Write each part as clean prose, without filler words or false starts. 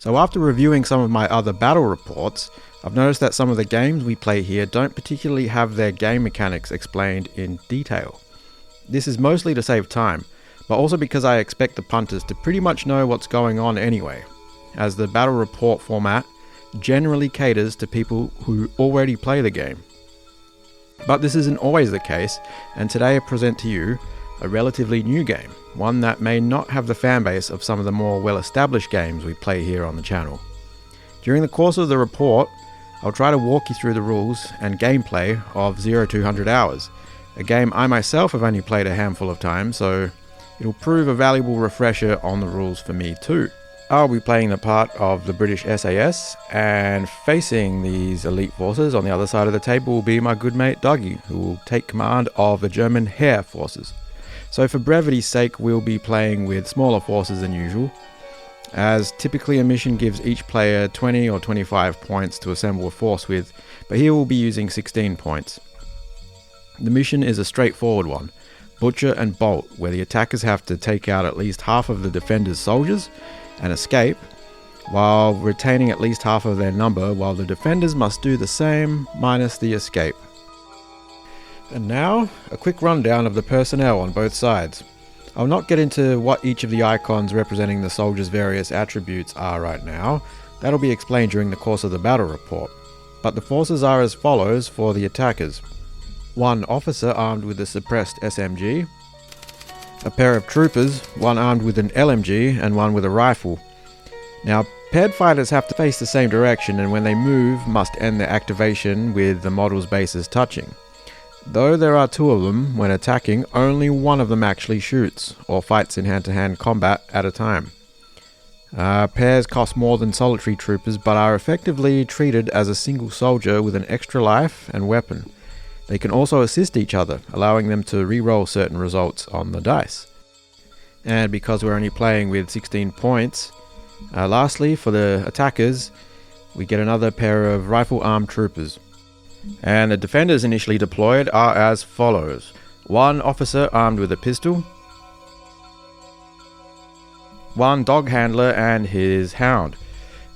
So after reviewing some of my other battle reports, I've noticed that some of the games we play here don't particularly have their game mechanics explained in detail. This is mostly to save time, but also because I expect the punters to pretty much know what's going on anyway, as the battle report format generally caters to people who already play the game. But this isn't always the case, and today I present to you a relatively new game, one that may not have the fanbase of some of the more well-established games we play here on the channel. During the course of the report, I'll try to walk you through the rules and gameplay of 0 to 100 Hours, a game I myself have only played a handful of times, so it'll prove a valuable refresher on the rules for me too. I'll be playing the part of the British SAS, and facing these elite forces on the other side of the table will be my good mate Dougie, who will take command of the German Heer forces. So for brevity's sake, we'll be playing with smaller forces than usual, as typically a mission gives each player 20 or 25 points to assemble a force with, but here we'll be using 16 points. The mission is a straightforward one, butcher and bolt, where the attackers have to take out at least half of the defenders' soldiers and escape, while retaining at least half of their number, while the defenders must do the same minus the escape. And now, a quick rundown of the personnel on both sides. I'll not get into what each of the icons representing the soldiers' various attributes are right now, that'll be explained during the course of the battle report, but the forces are as follows for the attackers. One officer armed with a suppressed SMG, a pair of troopers, one armed with an LMG and one with a rifle. Now, paired fighters have to face the same direction, and when they move must end their activation with the model's bases touching. Though there are two of them, when attacking, only one of them actually shoots, or fights in hand-to-hand combat at a time. Pairs cost more than solitary troopers, but are effectively treated as a single soldier with an extra life and weapon. They can also assist each other, allowing them to re-roll certain results on the dice. And because we're only playing with 16 points, lastly, for the attackers, we get another pair of rifle-armed troopers. And the defenders initially deployed are as follows. One officer armed with a pistol, one dog handler and his hound.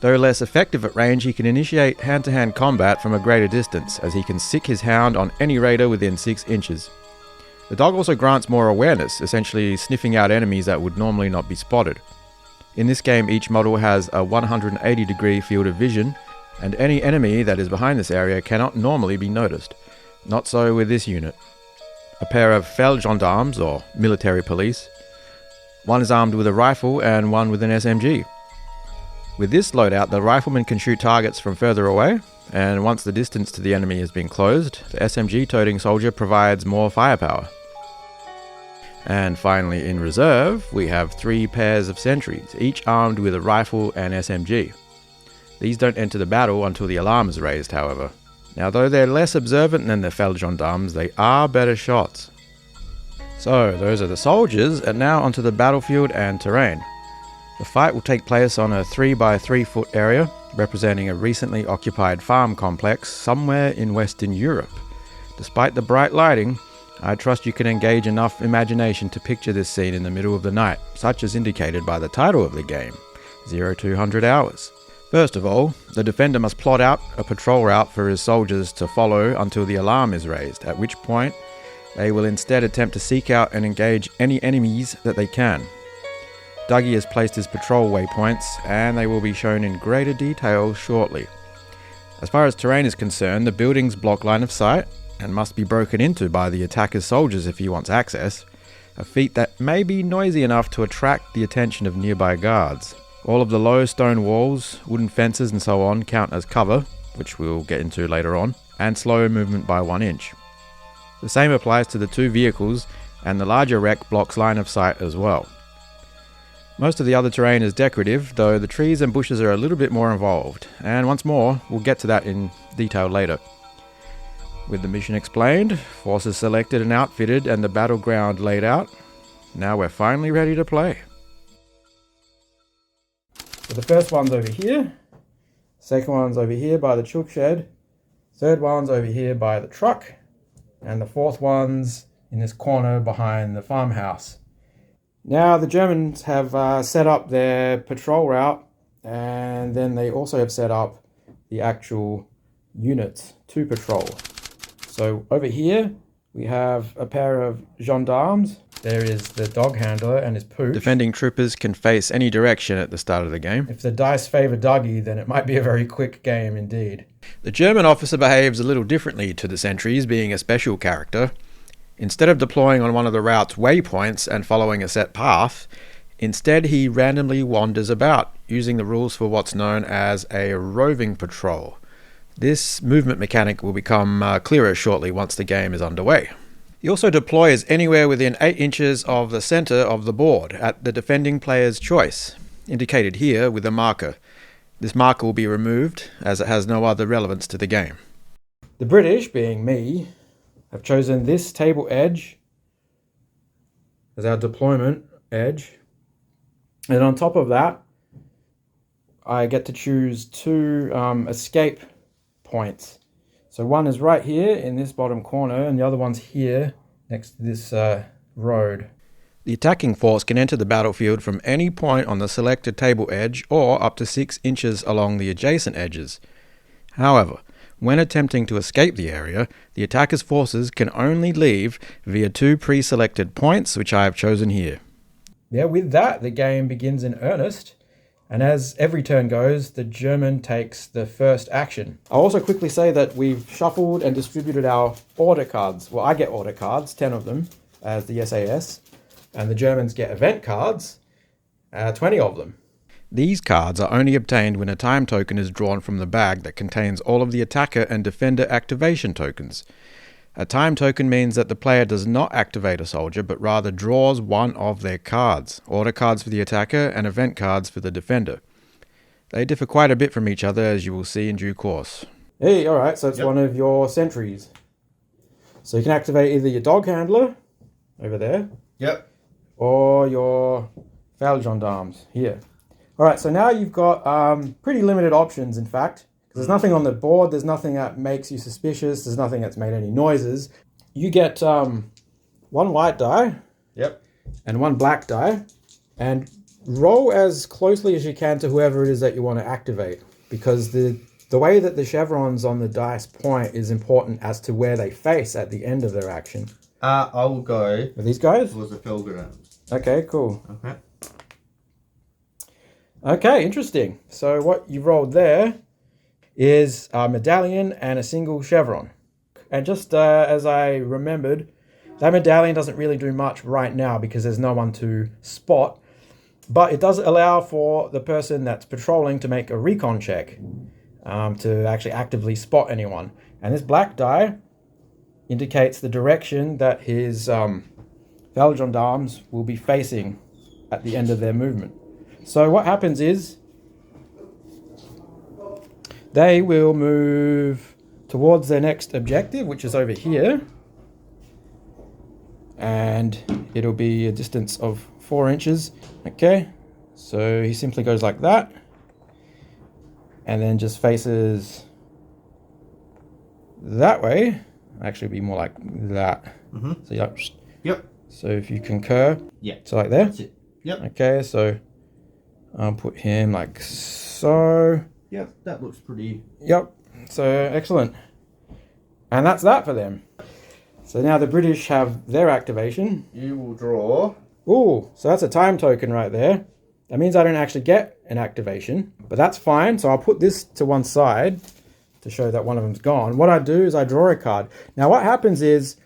Though less effective at range, he can initiate hand-to-hand combat from a greater distance, as he can sick his hound on any raider within 6 inches. The dog also grants more awareness, essentially sniffing out enemies that would normally not be spotted. In this game, each model has a 180-degree field of vision, and any enemy that is behind this area cannot normally be noticed. Not so with this unit. A pair of feldgendarmes, or military police. One is armed with a rifle and one with an SMG. With this loadout, the rifleman can shoot targets from further away, and once the distance to the enemy has been closed, the SMG-toting soldier provides more firepower. And finally, in reserve, we have 3 pairs of sentries, each armed with a rifle and SMG. These don't enter the battle until the alarm is raised, however. Now, though they're less observant than the feldgendarmes, they are better shots. So, those are the soldiers, and now onto the battlefield and terrain. The fight will take place on a 3 by 3 foot area, representing a recently occupied farm complex somewhere in Western Europe. Despite the bright lighting, I trust you can engage enough imagination to picture this scene in the middle of the night, such as indicated by the title of the game, 0 to 100 Hours. First of all, the defender must plot out a patrol route for his soldiers to follow until the alarm is raised, at which point they will instead attempt to seek out and engage any enemies that they can. Dougie has placed his patrol waypoints, and they will be shown in greater detail shortly. As far as terrain is concerned, the buildings block line of sight and must be broken into by the attacker's soldiers if he wants access, a feat that may be noisy enough to attract the attention of nearby guards. All of the low stone walls, wooden fences and so on count as cover, which we'll get into later on, and slow movement by 1 inch. The same applies to the 2 vehicles, and the larger wreck blocks line of sight as well. Most of the other terrain is decorative, though the trees and bushes are a little bit more involved, and once more, we'll get to that in detail later. With the mission explained, forces selected and outfitted, and the battleground laid out, now we're finally ready to play. So the first one's over here, second one's over here by the chook shed, third one's over here by the truck, and the fourth one's in this corner behind the farmhouse. Now the Germans have set up their patrol route And then they also have set up the actual units to patrol. So over here, we have a pair of gendarmes. There is the dog handler and his pooch. Defending troopers can face any direction at the start of the game. If the dice favour Dougie, then it might be a very quick game indeed. The German officer behaves a little differently to the sentries, being a special character. Instead of deploying on one of the route's waypoints and following a set path, instead he randomly wanders about, using the rules for what's known as a roving patrol. This movement mechanic will become clearer shortly once the game is underway. He also deploys anywhere within 8 inches of the center of the board at the defending player's choice, indicated here with a marker. This marker will be removed as it has no other relevance to the game. The British, being me, have chosen this table edge as our deployment edge. And on top of that, I get to choose 2 escape points. So one is right here in this bottom corner, and the other one's here next to this road. The attacking force can enter the battlefield from any point on the selected table edge or up to 6 inches along the adjacent edges. However, when attempting to escape the area, the attacker's forces can only leave via 2 pre-selected points, which I have chosen here. Yeah, with that, the game begins in earnest. And as every turn goes, the German takes the first action. I'll also quickly say that we've shuffled and distributed our order cards. Well, I get order cards, 10 of them, as the SAS. And the Germans get event cards, 20 of them. These cards are only obtained when a time token is drawn from the bag that contains all of the attacker and defender activation tokens. A time token means that the player does not activate a soldier, but rather draws one of their cards. Order cards for the attacker and event cards for the defender. They differ quite a bit from each other, as you will see in due course. Hey, alright, so it's one of your sentries. So you can activate either your dog handler, over there. Yep. Or your foul gendarmes, here. Alright, so now you've got pretty limited options, in fact. There's nothing on the board, there's nothing that makes you suspicious, there's nothing that's made any noises. You get 1 white die, and 1 black die, and roll as closely as you can to whoever it is that you want to activate, because the way that the chevrons on the dice point is important as to where they face at the end of their action. I will go with these guys? Was the pilgrims. Okay, cool. Okay. Okay, interesting. So what you rolled there is a medallion and a single chevron. And just as I remembered, that medallion doesn't really do much right now because there's no one to spot, but it does allow for the person that's patrolling to make a recon check to actually actively spot anyone. And this black die indicates the direction that his fellow gendarmes will be facing at the end of their movement. So what happens is they will move towards their next objective, which is over here. And it'll be a distance of 4 inches. Okay, so he simply goes like that. And then just faces that way. Actually, it'll be more like that. Mm-hmm. So yep. So if you concur. Yeah. So like there. That's it. Yep. Okay, so I'll put him like so. Yep, that looks pretty... Yep, so excellent. And that's that for them. So now the British have their activation. You will draw... Ooh, so that's a time token right there. That means I don't actually get an activation, but that's fine. So I'll put this to one side to show that one of them's gone. What I do is I draw a card. Now what happens is,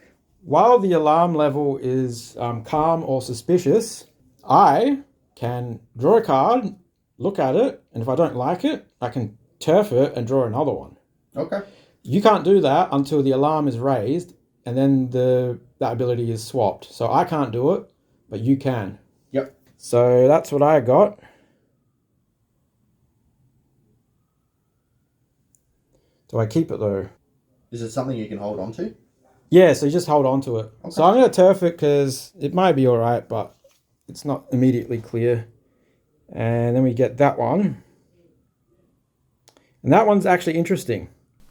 while the alarm level is calm or suspicious, I can draw a card, look at it, and if I don't like it, I can turf it and draw another one. Okay. You can't do that until the alarm is raised, and then that ability is swapped. So I can't do it, but you can. Yep. So that's what I got. Do I keep it though? Is it something you can hold on to? Yeah, so you just hold on to it. Okay. So I'm going to turf it because it might be alright, but it's not immediately clear. And then we get that one. And that one's actually interesting.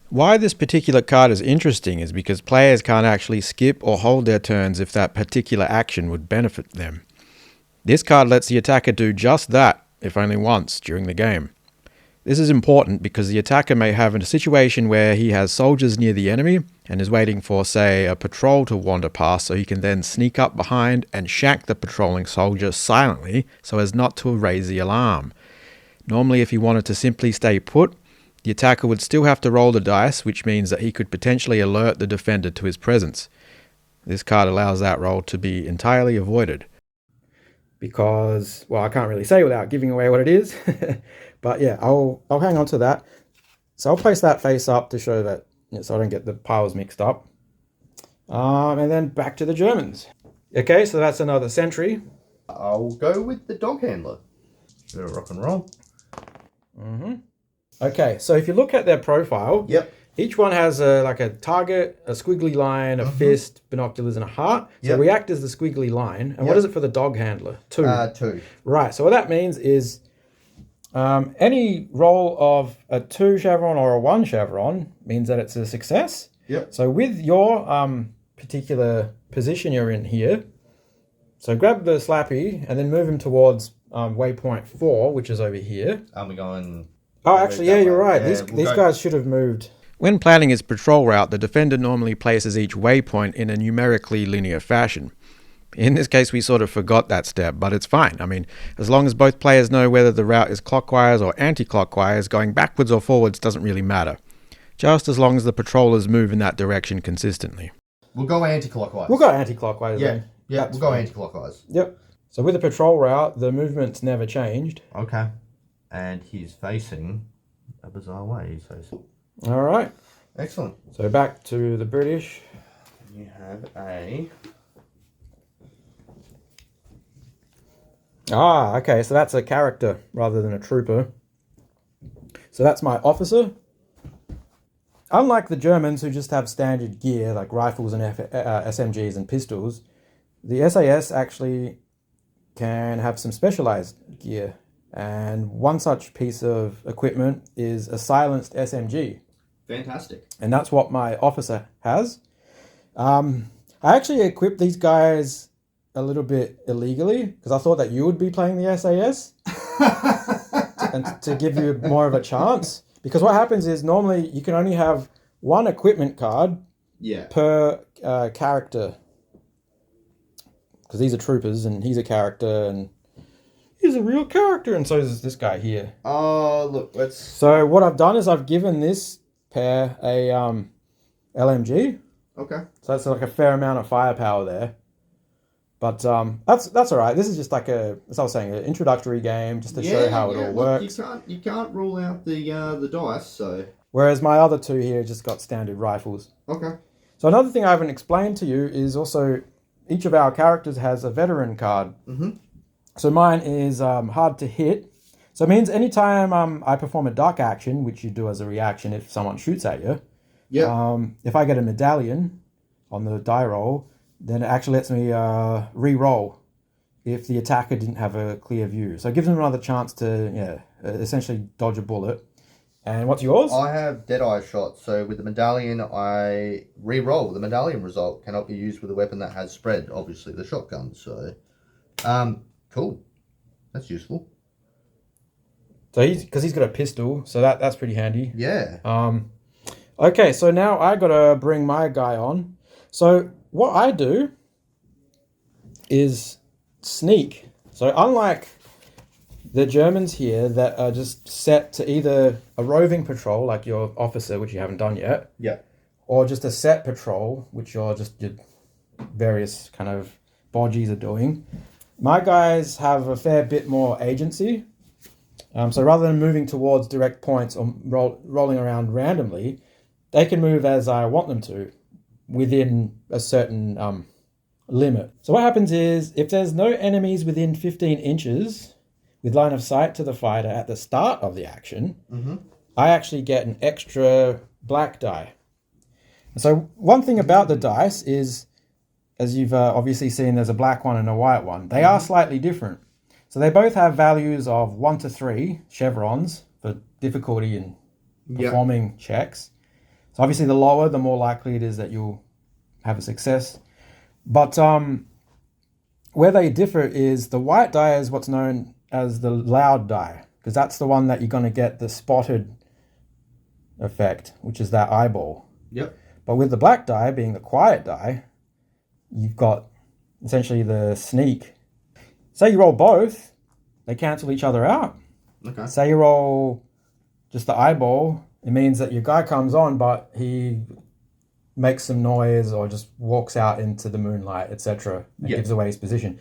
Why this particular card is interesting is because players can't actually skip or hold their turns if that particular action would benefit them. This card lets the attacker do just that, if only once, during the game. This is important because the attacker may have a situation where he has soldiers near the enemy and is waiting for, say, a patrol to wander past, so he can then sneak up behind and shank the patrolling soldier silently so as not to raise the alarm. Normally, if he wanted to simply stay put, the attacker would still have to roll the dice, which means that he could potentially alert the defender to his presence. This card allows that roll to be entirely avoided. Because, well, I can't really say without giving away what it is. But yeah, I'll hang on to that. So I'll place that face up to show that, so I don't get the piles mixed up. And then back to the Germans. Okay, so that's another sentry. I'll go with the dog handler. Bit of rock and roll. Okay, so if you look at their profile, Yep. each one has a target, a squiggly line, a fist, binoculars, and a heart. So we act as the squiggly line. And what is it for the dog handler? 2. 2. Right, so what that means is any roll of a 2 chevron or a 1 chevron means that it's a success. Yep. So with your particular position you're in here, so grab the slappy and then move him towards waypoint 4, which is over here. And we're going... Oh, actually, yeah, you're right. Yeah, these guys should have moved. When planning his patrol route, the defender normally places each waypoint in a numerically linear fashion. In this case, we sort of forgot that step, but it's fine. I mean, as long as both players know whether the route is clockwise or anti-clockwise, going backwards or forwards doesn't really matter. Just as long as the patrollers move in that direction consistently. We'll go anti-clockwise. We'll go anti-clockwise Yeah, then. yeah, we'll go anti-clockwise. Yep. So with the patrol route, the movement's never changed. Okay. And he's facing a bizarre way. He's facing... All right. Excellent. So back to the British. You have a... Ah, okay. So that's a character rather than a trooper. So that's my officer. Unlike the Germans who just have standard gear like rifles and SMGs and pistols, the SAS actually can have some specialized gear. And one such piece of equipment is a silenced SMG. Fantastic. And that's what my officer has. I actually equipped these guys a little bit illegally because I thought that you would be playing the SAS and to give you more of a chance. Because what happens is normally you can only have one equipment card per character. Because these are troopers and he's a character and he's a real character, and so is this guy here. Oh, look, let's... So what I've done is I've given this pair a LMG. Okay. So that's like a fair amount of firepower there. But that's all right. This is just like as I was saying, an introductory game just to show how it all works. You can't rule out the dice, so... Whereas my other two here just got standard rifles. Okay. So another thing I haven't explained to you is also each of our characters has a veteran card. Mm-hmm. So mine is hard to hit. So it means anytime I perform a duck action, which you do as a reaction if someone shoots at you, if I get a medallion on the die roll, then it actually lets me re-roll if the attacker didn't have a clear view. So it gives them another chance to essentially dodge a bullet. And what's yours? I have Deadeye shot, so with the medallion I re-roll. The medallion result cannot be used with a weapon that has spread, obviously the shotgun, so... Cool. That's useful. So because he's got a pistol, so that's pretty handy. Yeah. Okay, so now I gotta bring my guy on. So what I do is sneak. So unlike the Germans here that are just set to either a roving patrol, like your officer, which you haven't done yet, or just a set patrol, which your various kind of bodgies are doing. My guys have a fair bit more agency. So rather than moving towards direct points or rolling around randomly, they can move as I want them to within a certain limit. So what happens is if there's no enemies within 15 inches with line of sight to the fighter at the start of the action, I actually get an extra black die. So one thing about the dice is, as you've obviously seen, there's a black one and a white one. They are slightly different. So they both have values of 1 to 3 chevrons for difficulty in performing checks. So obviously the lower, the more likely it is that you'll have a success. But where they differ is the white die is what's known as the loud die. because that's the one that you're going to get the spotted effect, which is that eyeball. Yep. But with the black die being the quiet die, you've got essentially the sneak. Say you roll both, they cancel each other out. Okay. Say you roll just the eyeball, it means that your guy comes on, but he makes some noise or just walks out into the moonlight, etc., and gives away his position.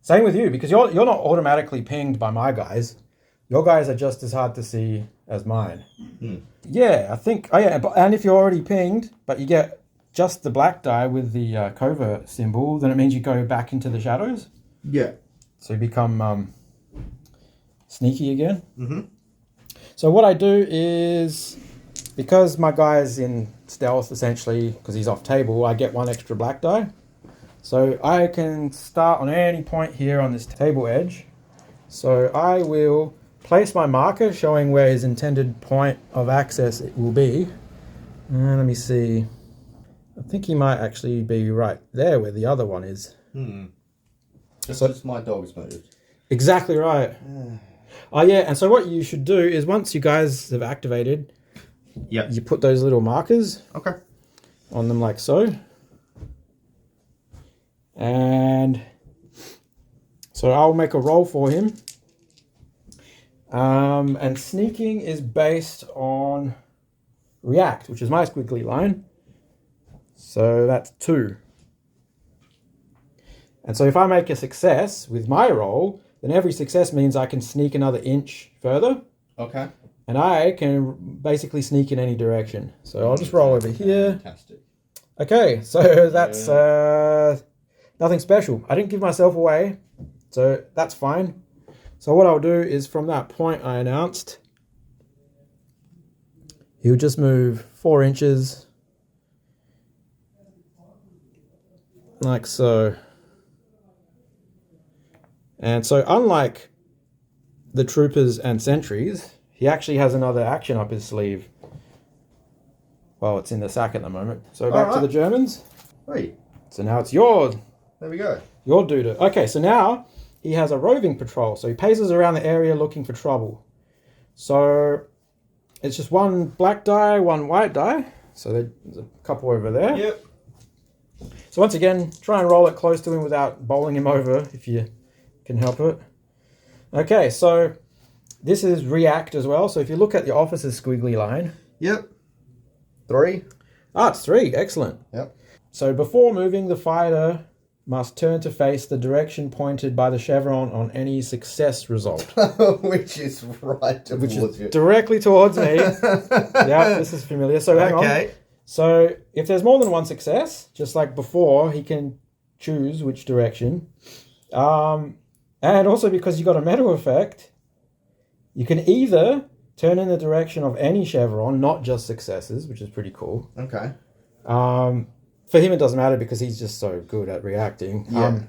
Same with you, because you're not automatically pinged by my guys. Your guys are just as hard to see as mine. Yeah, I think. Oh yeah, and if you're already pinged, but you get just the black die with the covert symbol, then it means you go back into the shadows. Yeah. So you become sneaky again. So what I do is, because my guy's in stealth essentially, because he's off table, I get one extra black die. So I can start on any point here on this table edge. So I will place my marker showing where his intended point of access it will be. And let me see. I think he might actually be right there where the other one is. Just as my dog's moved. Exactly right. Oh yeah, and so what you should do is once you guys have activated, you put those little markers on them like so. And so I'll make a roll for him. And sneaking is based on react, which is my squiggly line. So that's 2. And so if I make a success with my roll, then every success means I can sneak another inch further. Okay. And I can basically sneak in any direction. So I'll just roll over here. Fantastic. Okay, so that's nothing special. I didn't give myself away, so that's fine. So what I'll do is from that point I announced, he'll just move 4 inches, like so. And so unlike the troopers and sentries, he actually has another action up his sleeve. Well, it's in the sack at the moment. So back to the Germans. Hey. So now it's your... There we go. Your dude. Okay, so now he has a roving patrol. So he paces around the area looking for trouble. So it's just one black die, one white die. So there's a couple over there. Yep. So once again, try and roll it close to him without bowling him over if you can help it. Okay, so this is react as well. So if you look at the officer's squiggly line. Yep. 3. Ah, it's 3. Excellent. Yep. So before moving, the fighter must turn to face the direction pointed by the chevron on any success result. Which is right towards you. Directly towards me. Yeah, this is familiar. So hang on. So if there's more than one success, just like before, he can choose which direction. And also because you got a meta effect, you can either turn in the direction of any chevron, not just successes, which is pretty cool. Okay. For him, it doesn't matter because he's just so good at reacting. Yeah.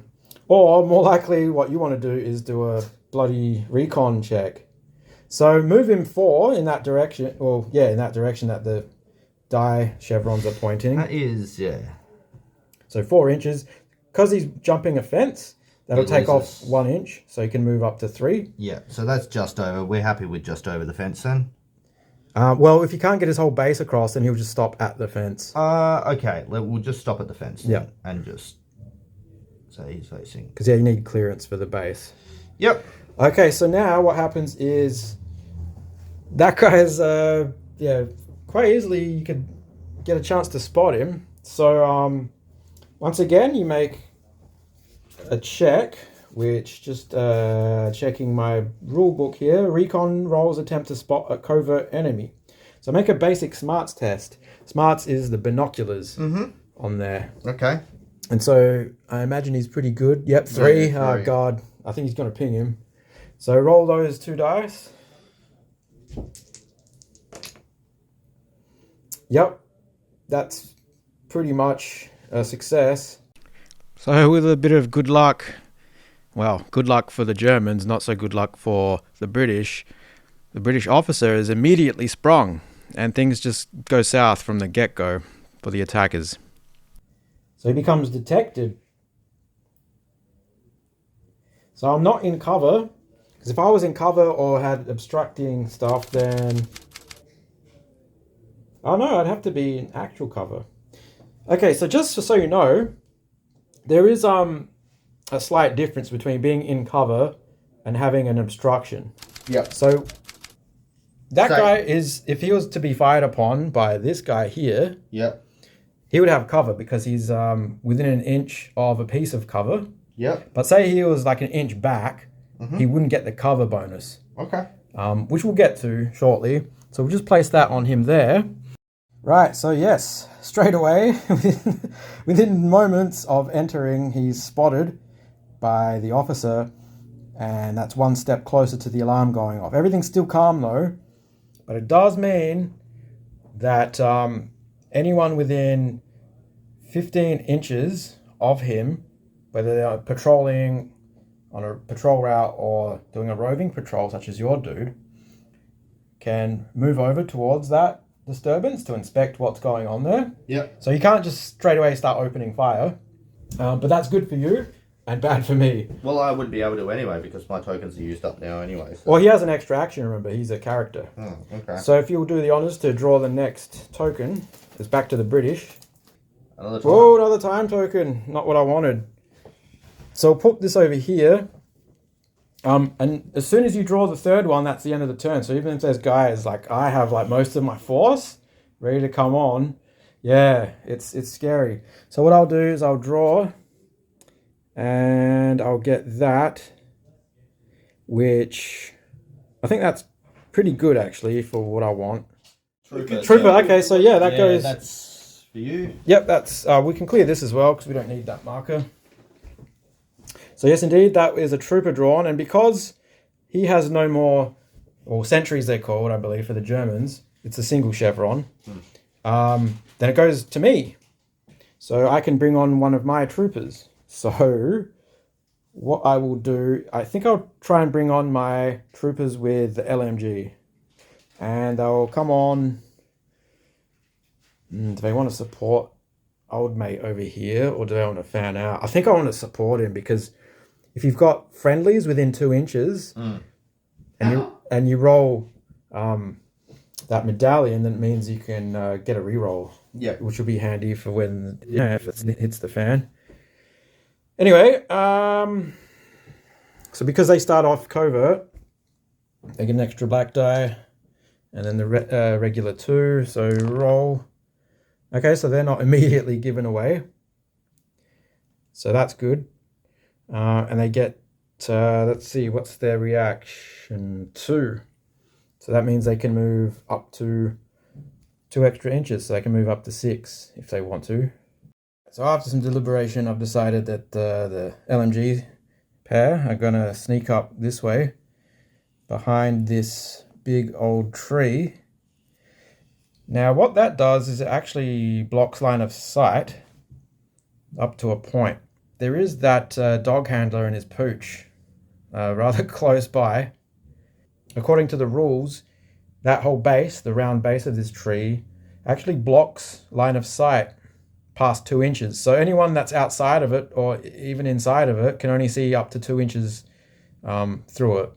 Or more likely, what you want to do is do a bloody recon check. So move him 4 in that direction. Well, yeah, in that direction that the die chevrons are pointing. That is, yeah. So 4 inches. Because he's jumping a fence, that'll take off 1 inch. So he can move up to 3. Yeah, so that's just over. We're happy with just over the fence then. Well, if he can't get his whole base across, then he'll just stop at the fence. Okay. We'll just stop at the fence. Yeah. And just say he's facing. Because, yeah, you need clearance for the base. Yep. Okay, so now what happens is that guy's, quite easily you could get a chance to spot him. So, once again, you make a check, which just checking my rule book here. Recon rolls attempt to spot a covert enemy. So make a basic smarts test. Smarts is the binoculars on there. Okay. And so I imagine he's pretty good. Yep, 3. Yeah, 3. Oh, God. I think he's going to ping him. So roll those 2 dice. Yep. That's pretty much a success. So with a bit of good luck, well, good luck for the Germans, not so good luck for the British officer is immediately sprung, and things just go south from the get-go for the attackers. So he becomes detected. So I'm not in cover, Because if I was in cover or had obstructing stuff, then... Oh no, I'd have to be in actual cover. Okay, so just so you know, there is a slight difference between being in cover and having an obstruction. Yep. So that guy is, if he was to be fired upon by this guy here, yep, he would have cover because he's within an inch of a piece of cover. Yep. But say he was like an inch back, he wouldn't get the cover bonus. Okay. Which we'll get to shortly. So we'll just place that on him there. Right, so yes, straight away, within moments of entering, he's spotted by the officer, and that's one step closer to the alarm going off. Everything's still calm though, but it does mean that anyone within 15 inches of him, whether they're patrolling on a patrol route or doing a roving patrol such as your dude, can move over towards that disturbance to inspect what's going on there. Yep. So you can't just straight away start opening fire, but that's good for you and bad for me. Well, I wouldn't be able to anyway because my tokens are used up now anyway. So. Well, he has an extra action, remember, he's a character. Oh, okay. So if you'll do the honours to draw the next token, it's back to the British. Another time. Whoa, another time token, not what I wanted. So I'll put this over here. And as soon as you draw the third one, that's the end of the turn. So even if there's guys, like I have like most of my force ready to come on, yeah, it's scary. So what I'll do is I'll draw and I'll get that, which I think that's pretty good actually for what I want. Trooper, okay, so yeah, that goes... That's for you. Yep, that's we can clear this as well because we don't need that marker. So yes, indeed, that is a trooper drawn, and because he has no more, or sentries they're called, I believe, for the Germans, it's a single chevron, then it goes to me. So I can bring on one of my troopers. So what I will do, I think I'll try and bring on my troopers with the LMG. And they'll come on. Do they want to support old mate over here, or do they want to fan out? I think I want to support him because if you've got friendlies within 2 inches and you roll that medallion, then it means you can get a reroll. Yeah, which will be handy for when if it hits the fan. Anyway, so because they start off covert, they get an extra black die, and then the regular 2. So roll. Okay, so they're not immediately given away. So that's good. And they get, let's see, what's their reaction? 2. So that means they can move up to 2 extra inches. So they can move up to 6 if they want to. So after some deliberation, I've decided that the LMG pair are going to sneak up this way behind this big old tree. Now what that does is it actually blocks line of sight up to a point. There is that dog handler and his pooch rather close by. According to the rules, that whole base, the round base of this tree, actually blocks line of sight past 2 inches. So anyone that's outside of it or even inside of it can only see up to 2 inches through it.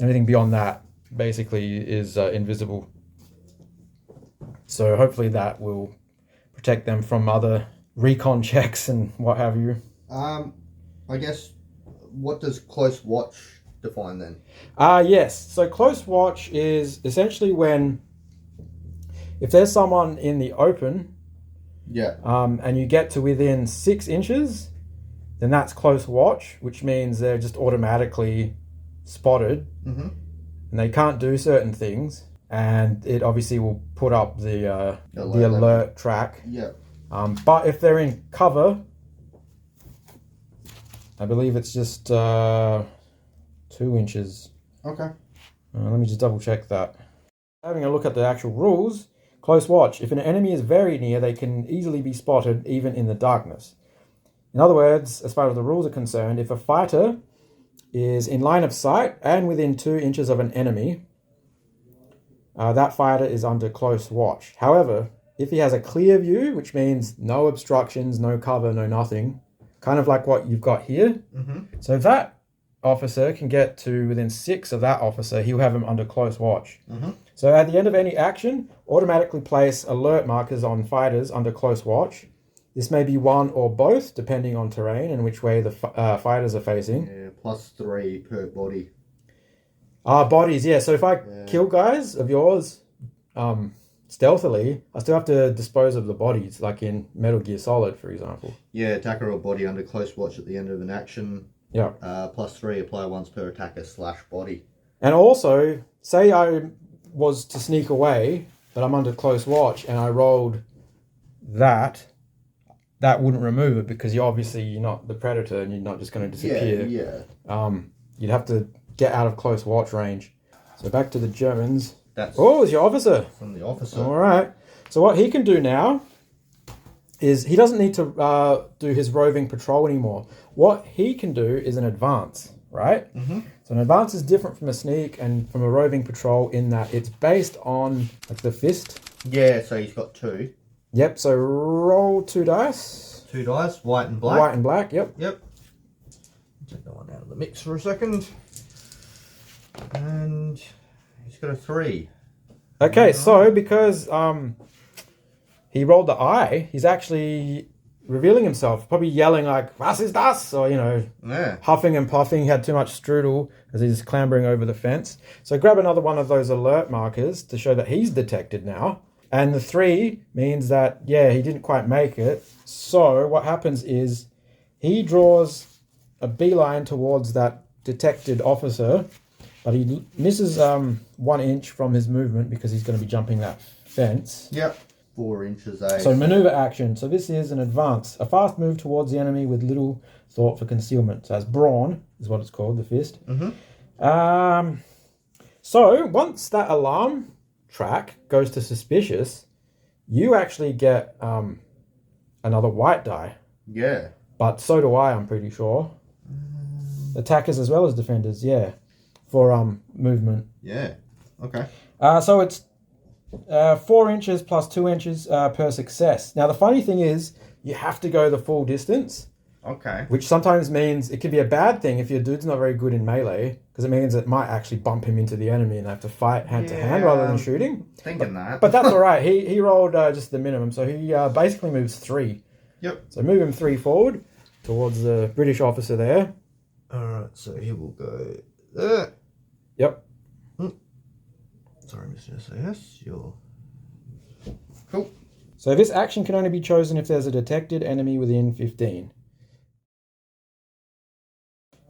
Anything beyond that basically is invisible. So hopefully that will protect them from other recon checks and what have you. I guess, what does close watch define then? Yes. So close watch is essentially when, if there's someone in the open, and you get to within 6 inches, then that's close watch, which means they're just automatically spotted, and they can't do certain things, and it obviously will put up the alert track. Yeah. But if they're in cover, I believe it's just 2 inches. Okay. Let me just double check that. Having a look at the actual rules, close watch. If an enemy is very near, they can easily be spotted even in the darkness. In other words, as far as the rules are concerned, if a fighter is in line of sight and within 2 inches of an enemy, that fighter is under close watch. However, if he has a clear view, which means no obstructions, no cover, no nothing, kind of like what you've got here. So if that officer can get to within 6 of that officer, he'll have him under close watch. Mm-hmm. So at the end of any action, automatically place alert markers on fighters under close watch. This may be one or both, depending on terrain and which way the fighters are facing. Yeah, +3 per body. Bodies, yeah. So if I kill guys of yours stealthily, I still have to dispose of the bodies, like in Metal Gear Solid, for example. Yeah, attacker or body under close watch at the end of an action. Yeah. +3, apply once per attacker / body. And also, say I was to sneak away, but I'm under close watch, and I rolled that wouldn't remove it because you're not the predator and you're not just going to disappear. Yeah. You'd have to get out of close watch range. So back to the Germans. That's it's your officer. from the officer. All right. So what he can do now is he doesn't need to do his roving patrol anymore. What he can do is an advance, right? Mm-hmm. So an advance is different from a sneak and from a roving patrol in that it's based on like the fist. Yeah, so he's got 2. Yep. So roll 2 dice. 2 dice, white and black. White and black. Yep. Yep. Take that one out of the mix for a second. And he's got a 3. Okay. So because he rolled the eye, he's actually revealing himself, probably yelling like "Was ist das?" or huffing and puffing. He had too much strudel as he's clambering over the fence. So grab another one of those alert markers to show that he's detected now. And the 3 means that, he didn't quite make it. So what happens is he draws a beeline towards that detected officer, but he misses 1 inch from his movement because he's going to be jumping that fence. Yep. 4 inches, eh? So maneuver action. So this is an advance. A fast move towards the enemy with little thought for concealment. So that's brawn is what it's called, the fist. Mm-hmm. So once that alarm track goes to suspicious, you actually get another white die. Yeah. But so do I'm pretty sure. Attackers as well as defenders, for movement. Yeah. Okay. So it's 4 inches plus 2 inches per success. Now the funny thing is, you have to go the full distance. Okay. Which sometimes means it could be a bad thing if your dude's not very good in melee, because it means it might actually bump him into the enemy and they have to fight hand to hand rather than shooting. Thinking that. But that's all right. He rolled just the minimum, so he basically moves 3. Yep. So move him 3 forward towards the British officer there. Alright, so he will go there. Yep. Sorry, Mr. SAS, you're... Cool. So this action can only be chosen if there's a detected enemy within 15.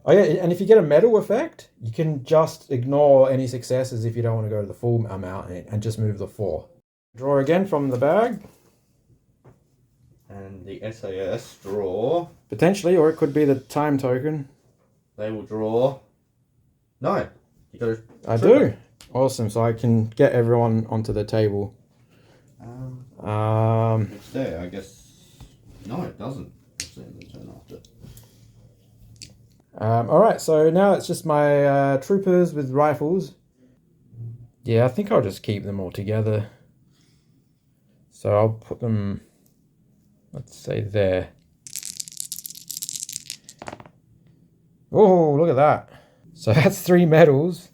Oh yeah, and if you get a medal effect, you can just ignore any successes if you don't want to go to the full amount and just move the 4. Draw again from the bag. And the SAS draw. Potentially, or it could be the time token. They will draw. No. You got I do. Awesome, so I can get everyone onto the table. It's there, I guess. No, it doesn't. Let's see the turn after. Alright, so now it's just my troopers with rifles. Yeah, I think I'll just keep them all together. So I'll put them, let's say there. Oh, look at that. So that's 3 medals.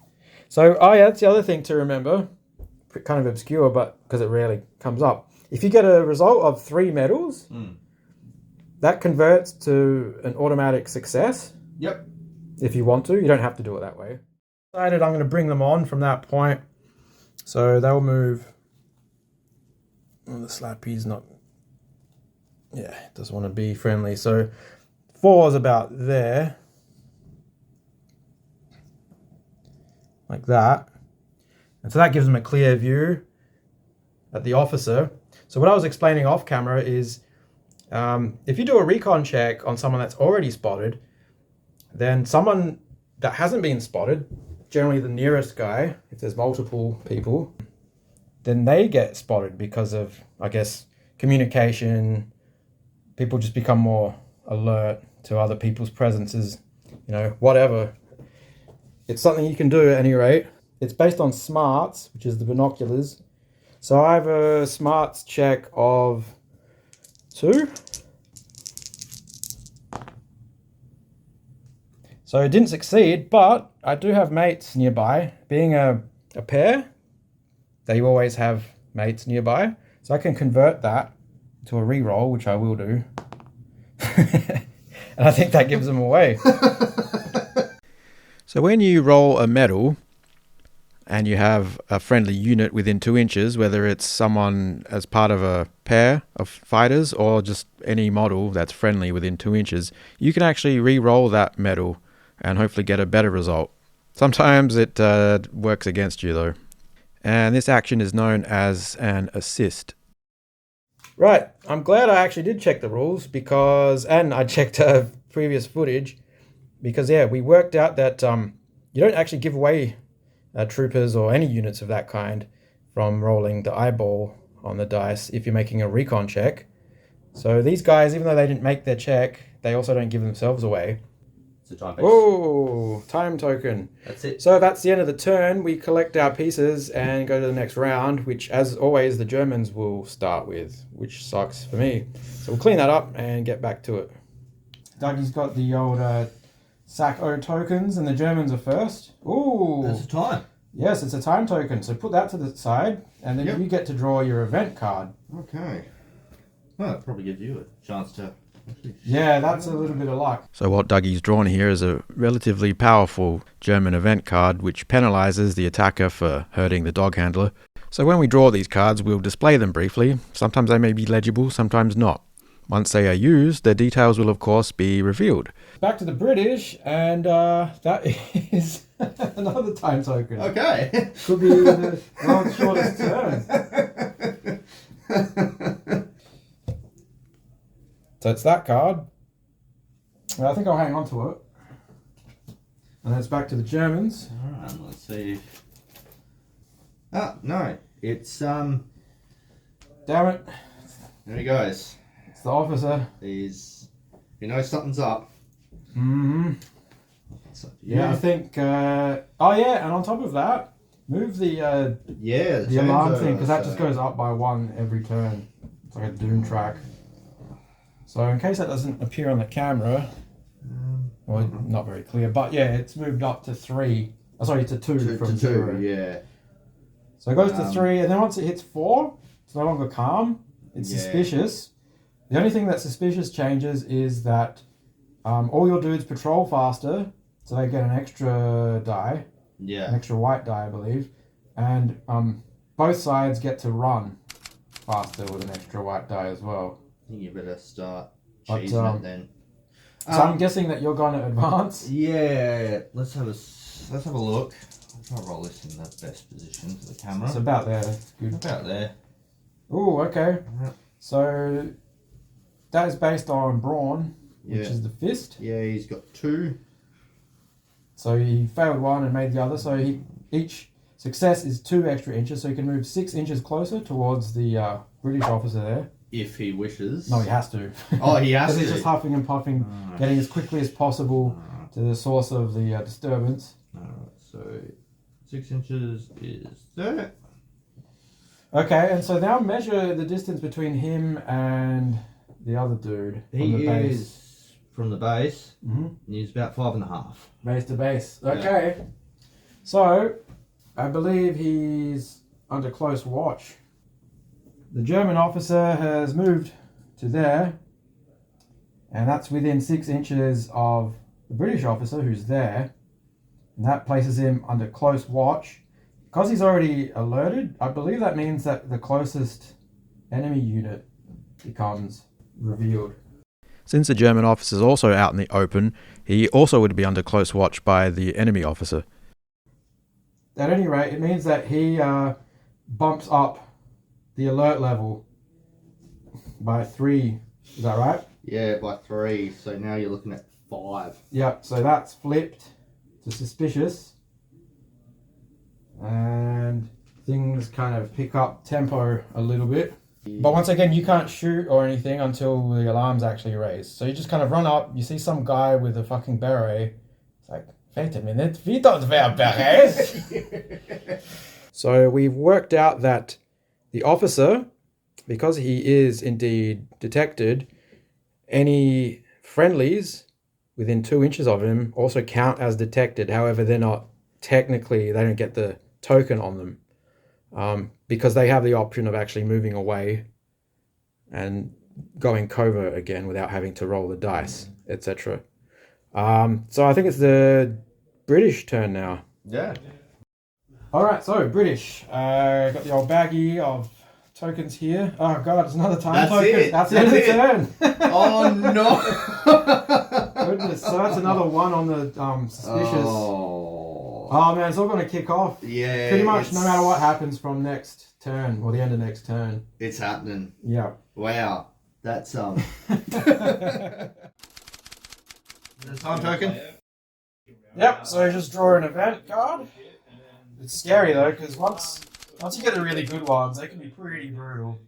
So, that's the other thing to remember. Kind of obscure, but because it rarely comes up. If you get a result of 3 medals, that converts to an automatic success. Yep. If you want to. You don't have to do it that way. Decided I'm going to bring them on from that point. So they'll move. Oh, the slappy's not... Yeah, doesn't want to be friendly. So 4 is about there. Like that. And so that gives them a clear view at the officer. So what I was explaining off camera is if you do a recon check on someone that's already spotted, then someone that hasn't been spotted, generally the nearest guy, if there's multiple people, then they get spotted because of, I guess, communication. People just become more alert to other people's presences, whatever. It's something you can do at any rate. It's based on smarts, which is the binoculars. So I have a smarts check of So So it didn't succeed, but I do have mates nearby. Being a pair, they always have mates nearby. So I can convert that to a reroll, which I will do. And I think that gives them away. So when you roll a medal and you have a friendly unit within 2 inches, whether it's someone as part of a pair of fighters or just any model that's friendly within 2 inches, you can actually re-roll that medal and hopefully get a better result. Sometimes it works against you though. And this action is known as an assist. Right, I'm glad I actually did check the rules and I checked previous footage because yeah, we worked out that you don't actually give away troopers or any units of that kind from rolling the eyeball on the dice if you're making a recon check. So these guys, even though they didn't make their check, they also don't give themselves away. It's a time Oh, time token. That's it. So that's the end of the turn. We collect our pieces and go to the next round, which as always the Germans will start with, which sucks for me. So we'll clean that up and get back to it. Dougie's got the old SAC-O tokens and the Germans are first. Ooh. That's a time. Yes, it's a time token. So put that to the side and then you get to draw your event card. Okay. Well, that probably gives you a chance to... Yeah, that's a little bit of luck. So what Dougie's drawn here is a relatively powerful German event card which penalizes the attacker for hurting the dog handler. So when we draw these cards, we'll display them briefly. Sometimes they may be legible, sometimes not. Once they are used, their details will of course be revealed. Back to the British, and that is another time token. Okay. Could be the world's shortest turn. So it's that card. Well, I think I'll hang on to it. And then it's back to the Germans. Alright, let's see. Ah, no. It's, Damn it. there he goes. It's the officer. He's... You know something's up. Mm-hmm. It's up to Yeah, you. I think... oh, yeah, and on top of that, move the the alarm thing, because that just goes up by 1 every turn. It's like a doom track. So in case that doesn't appear on the camera, well, not very clear, but yeah, it's moved up to 3. Oh, sorry, to 2 from 0. Yeah. So it goes to 3, and then once it hits 4, it's no longer calm. It's Yeah. suspicious. The only thing that suspicious changes is that all your dudes patrol faster, so they get an extra die, an Yeah. extra white die, I believe, and both sides get to run faster with an extra white die as well. I think you better start But, cheesing it then. So I'm guessing that you're going to advance. Yeah. Let's have a look. I'll try to roll this in the best position for the camera. It's about there. That's good. About there. Ooh, okay. Yeah. So that is based on brawn, which Yeah. is the fist. Yeah, he's got 2. So he failed 1 and made the other. So each success is 2 extra inches. So he can move 6 inches closer towards the British officer there. If he wishes. No, he has to. Oh, he has Because to. he's just huffing and puffing, getting as quickly as possible to the source of the disturbance. Alright, so 6 inches is there. Okay, and so now measure the distance between him and the other dude from He the base. is from the base. Mm-hmm. He's about 5.5. Base to base. Okay. So, I believe he's under close watch. The German officer has moved to there, and that's within 6 inches of the British officer who's there, and that places him under close watch. Because he's already alerted, I believe that means that the closest enemy unit becomes revealed. Since the German officer is also out in the open, he also would be under close watch by the enemy officer. At any rate, it means that he bumps up the alert level by 3. Is that right? Yeah, by 3. So now you're looking at 5. Yeah, so that's flipped to suspicious. And things kind of pick up tempo a little bit. But once again, you can't shoot or anything until the alarm's actually raised. So you just kind of run up, you see some guy with a fucking beret. It's like, wait a minute, we don't wear berets. So we've worked out that the officer, because he is indeed detected, any friendlies within 2 inches of him also count as detected. However, they're not technically, they don't get the token on them because they have the option of actually moving away and going covert again without having to roll the dice, etc. So I think it's the British turn now. Yeah. All right, so British. Got the old baggie of tokens here. Oh god, it's another time That's token. it. That's the end of the turn. Oh no! Goodness, so that's another one on the suspicious. Oh man, it's all going to kick off. Yeah. Pretty much no matter what happens from next turn or the end of next turn. It's happening. Yeah. Wow. That's the time token. Yep. So just draw an event card. It's scary though, because once you get the really good ones, they can be pretty brutal.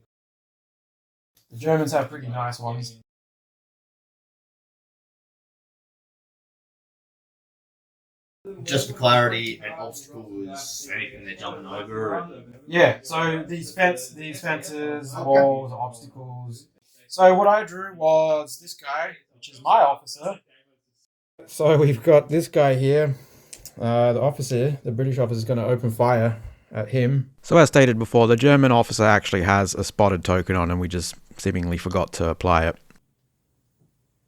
The Germans have pretty nice ones. Just for clarity, an obstacle is anything they're jumping over. Yeah, so these fences, walls, obstacles. So what I drew was this guy, which is my officer. So we've got this guy here. The officer, the British officer, is going to open fire at him. So as stated before, the German officer actually has a spotted token on and we just seemingly forgot to apply it.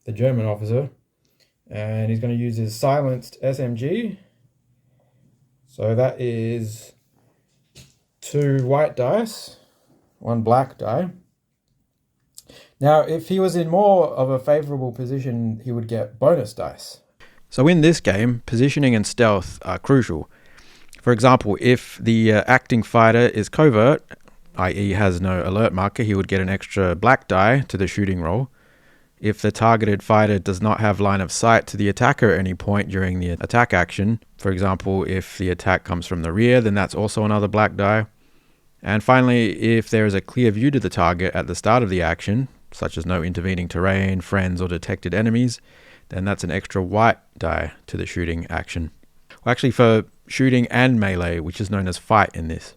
The German officer. And he's going to use his silenced SMG. So that is 2 white dice, 1 black die. Now, if he was in more of a favorable position, he would get bonus dice. So in this game, positioning and stealth are crucial. For example, if the acting fighter is covert, i.e. has no alert marker, he would get an extra black die to the shooting roll. If the targeted fighter does not have line of sight to the attacker at any point during the attack action, for example, if the attack comes from the rear, then that's also another black die. And finally, if there is a clear view to the target at the start of the action, such as no intervening terrain, friends, or detected enemies, then that's an extra white die to the shooting action. Well, actually for shooting and melee, which is known as fight in this.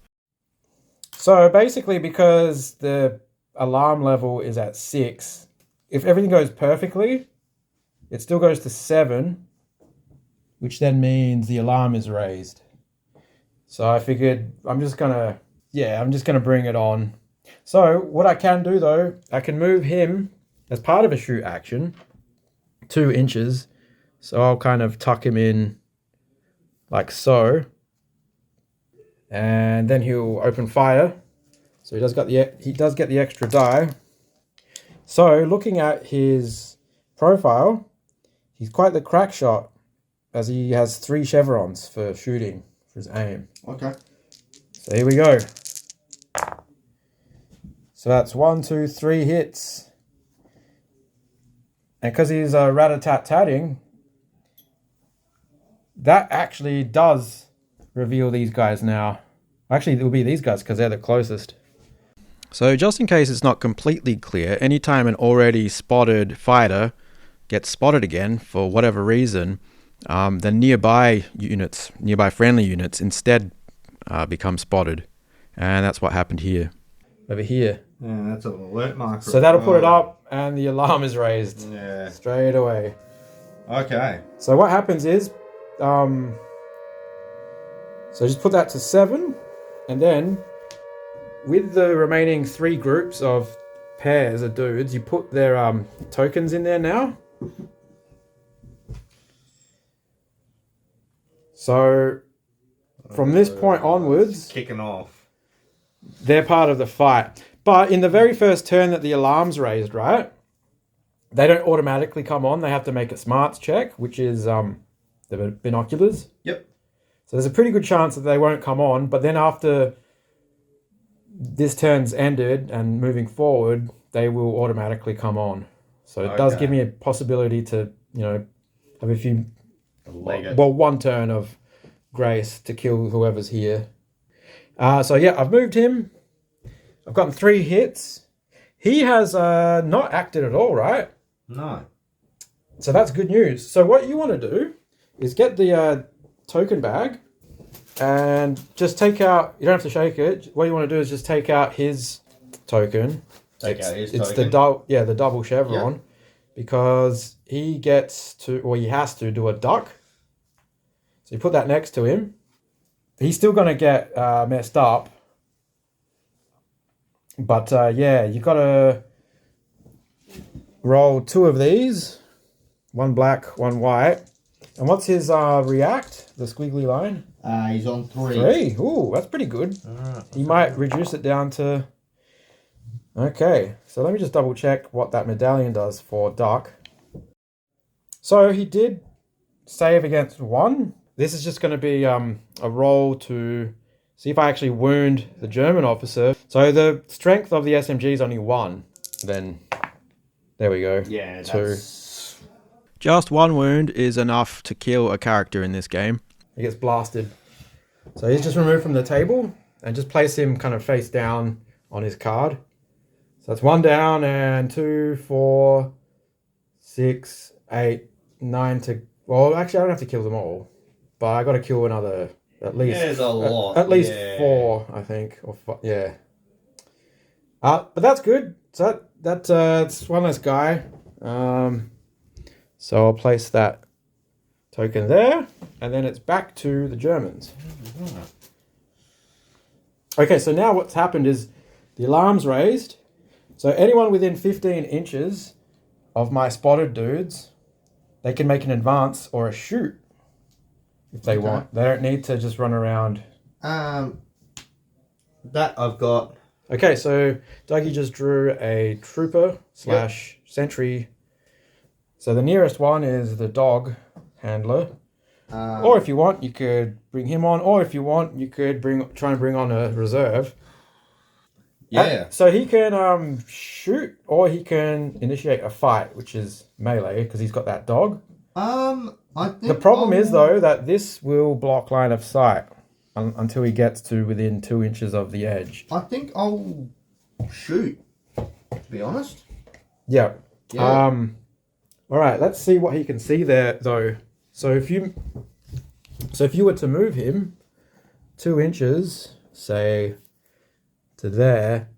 So basically, because the alarm level is at 6, if everything goes perfectly, it still goes to 7, which then means the alarm is raised. So I figured I'm just gonna bring it on. So what I can do though, I can move him as part of a shoot action 2 inches. So I'll kind of tuck him in like so. And then he'll open fire. So he does get the extra die. So looking at his profile, he's quite the crack shot, as he has 3 chevrons for shooting, for his aim. Okay. So here we go. So that's 1, 2, 3 hits. And because he's rat-a-tat-tatting, that actually does reveal these guys now. Actually, it will be these guys because they're the closest. So just in case it's not completely clear, anytime an already spotted fighter gets spotted again for whatever reason, the nearby friendly units instead become spotted. And that's what happened here. Over here. Yeah, that's an alert marker. So that'll put it up and the alarm is raised. Yeah. Straight away. Okay. So what happens is, so just put that to 7 and then with the remaining 3 groups of pairs of dudes, you put their tokens in there now. So from this point onwards, kicking off, they're part of the fight. But in the very first turn that the alarm's raised, right, they don't automatically come on. They have to make a smarts check, which is the binoculars. Yep. So there's a pretty good chance that they won't come on. But then after this turn's ended and moving forward, they will automatically come on. So it does give me a possibility to, have a few, one turn of grace to kill whoever's here. So yeah, I've moved him. I've gotten 3 hits. He has not acted at all, right? No. So that's good news. So what you want to do is get the token bag and just take out, you don't have to shake it. What you want to do is just take out his token. Take out his It's token. the double chevron. Yep. because he gets to, or he has to do a duck. So you put that next to him. He's still going to get messed up. But yeah, you got to roll 2 of these. 1 black, 1 white. And what's his react, the squiggly line? He's on 3. 3. Ooh, that's pretty good. He might reduce it down to... Okay, so let me just double check what that medallion does for duck. So he did save against 1. This is just going to be a roll to see if I actually wound the German officer. So the strength of the SMG is only 1. Then there we go. Yeah, 2. Just 1 wound is enough to kill a character in this game. He gets blasted. So he's just removed from the table and just place him kind of face down on his card. So that's 1 down and 2, 4, 6, 8, 9 to... Well, actually, I don't have to kill them all. But I got to kill another, at least... There's a lot. At least 4, I think. Or 5, yeah. But that's good. So that's one less guy. So I'll place that token there. And then it's back to the Germans. Okay, so now what's happened is the alarm's raised. So anyone within 15 inches of my spotted dudes, they can make an advance or a shoot if they want. They don't need to just run around. That I've got. Okay, so Dougie just drew a trooper / sentry. So the nearest one is the dog handler. Or if you want, you could bring him on. Or if you want, you could try and bring on a reserve. Yeah. So he can shoot, or he can initiate a fight, which is melee, because he's got that dog. I think the problem is, though, that this will block line of sight until he gets to within 2 inches of the edge. I think I'll shoot, to be honest. Yeah. Yeah. All right, let's see what he can see there, though. So if you were to move him 2 inches, say... to there.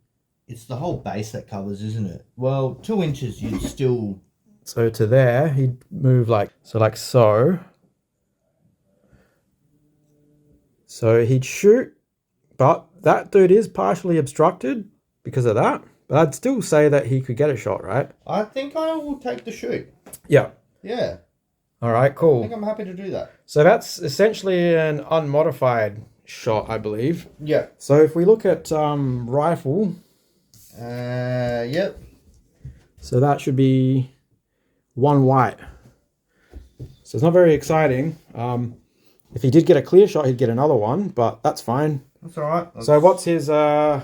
It's the whole base that covers, isn't it? Well, 2 inches, you'd still... So to there, he'd move like so. So he'd shoot, but that dude is partially obstructed because of that. But I'd still say that he could get a shot, right? I think I will take the shoot. Yeah. Yeah. All right, I cool. think I'm happy to do that. So that's essentially an unmodified shot, I believe. Yeah. So if we look at rifle... Yep. So that should be 1 white. So it's not very exciting. If he did get a clear shot, he'd get another one, but that's fine. That's all right. So what's his... the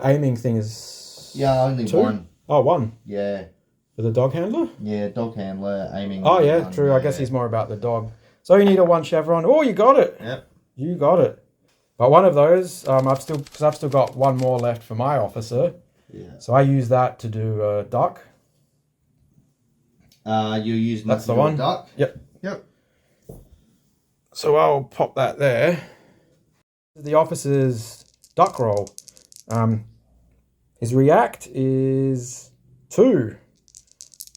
aiming thing is... Yeah, only 2? 1. Oh, 1. Yeah. For the dog handler? Yeah, dog handler, aiming. Oh, yeah, 1, true. I guess he's more about the dog. So you need a 1 chevron. Oh, you got it. Yep. You got it. But one of those, I've still got 1 more left for my officer. Yeah. So I use that to do a duck. You're using That's that the to do a one. duck? Yep. Yep. So I'll pop that there. The officer's duck roll. His react is 2.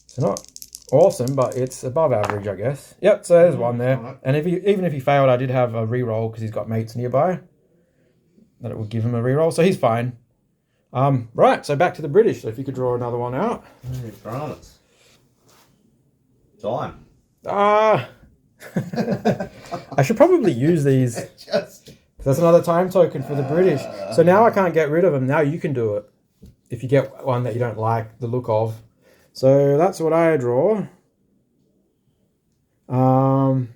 So not awesome, but it's above average, I guess. Yep, so there's 1 there. Right. And even if he failed, I did have a reroll because he's got mates nearby. That it would give him a reroll, so he's fine. Right, so back to the British. So if you could draw another one out. France. Time. I should probably use these. Just... That's another time token for the British. So now I can't get rid of them. Now you can do it. If you get one that you don't like the look of. So that's what I draw. But I'm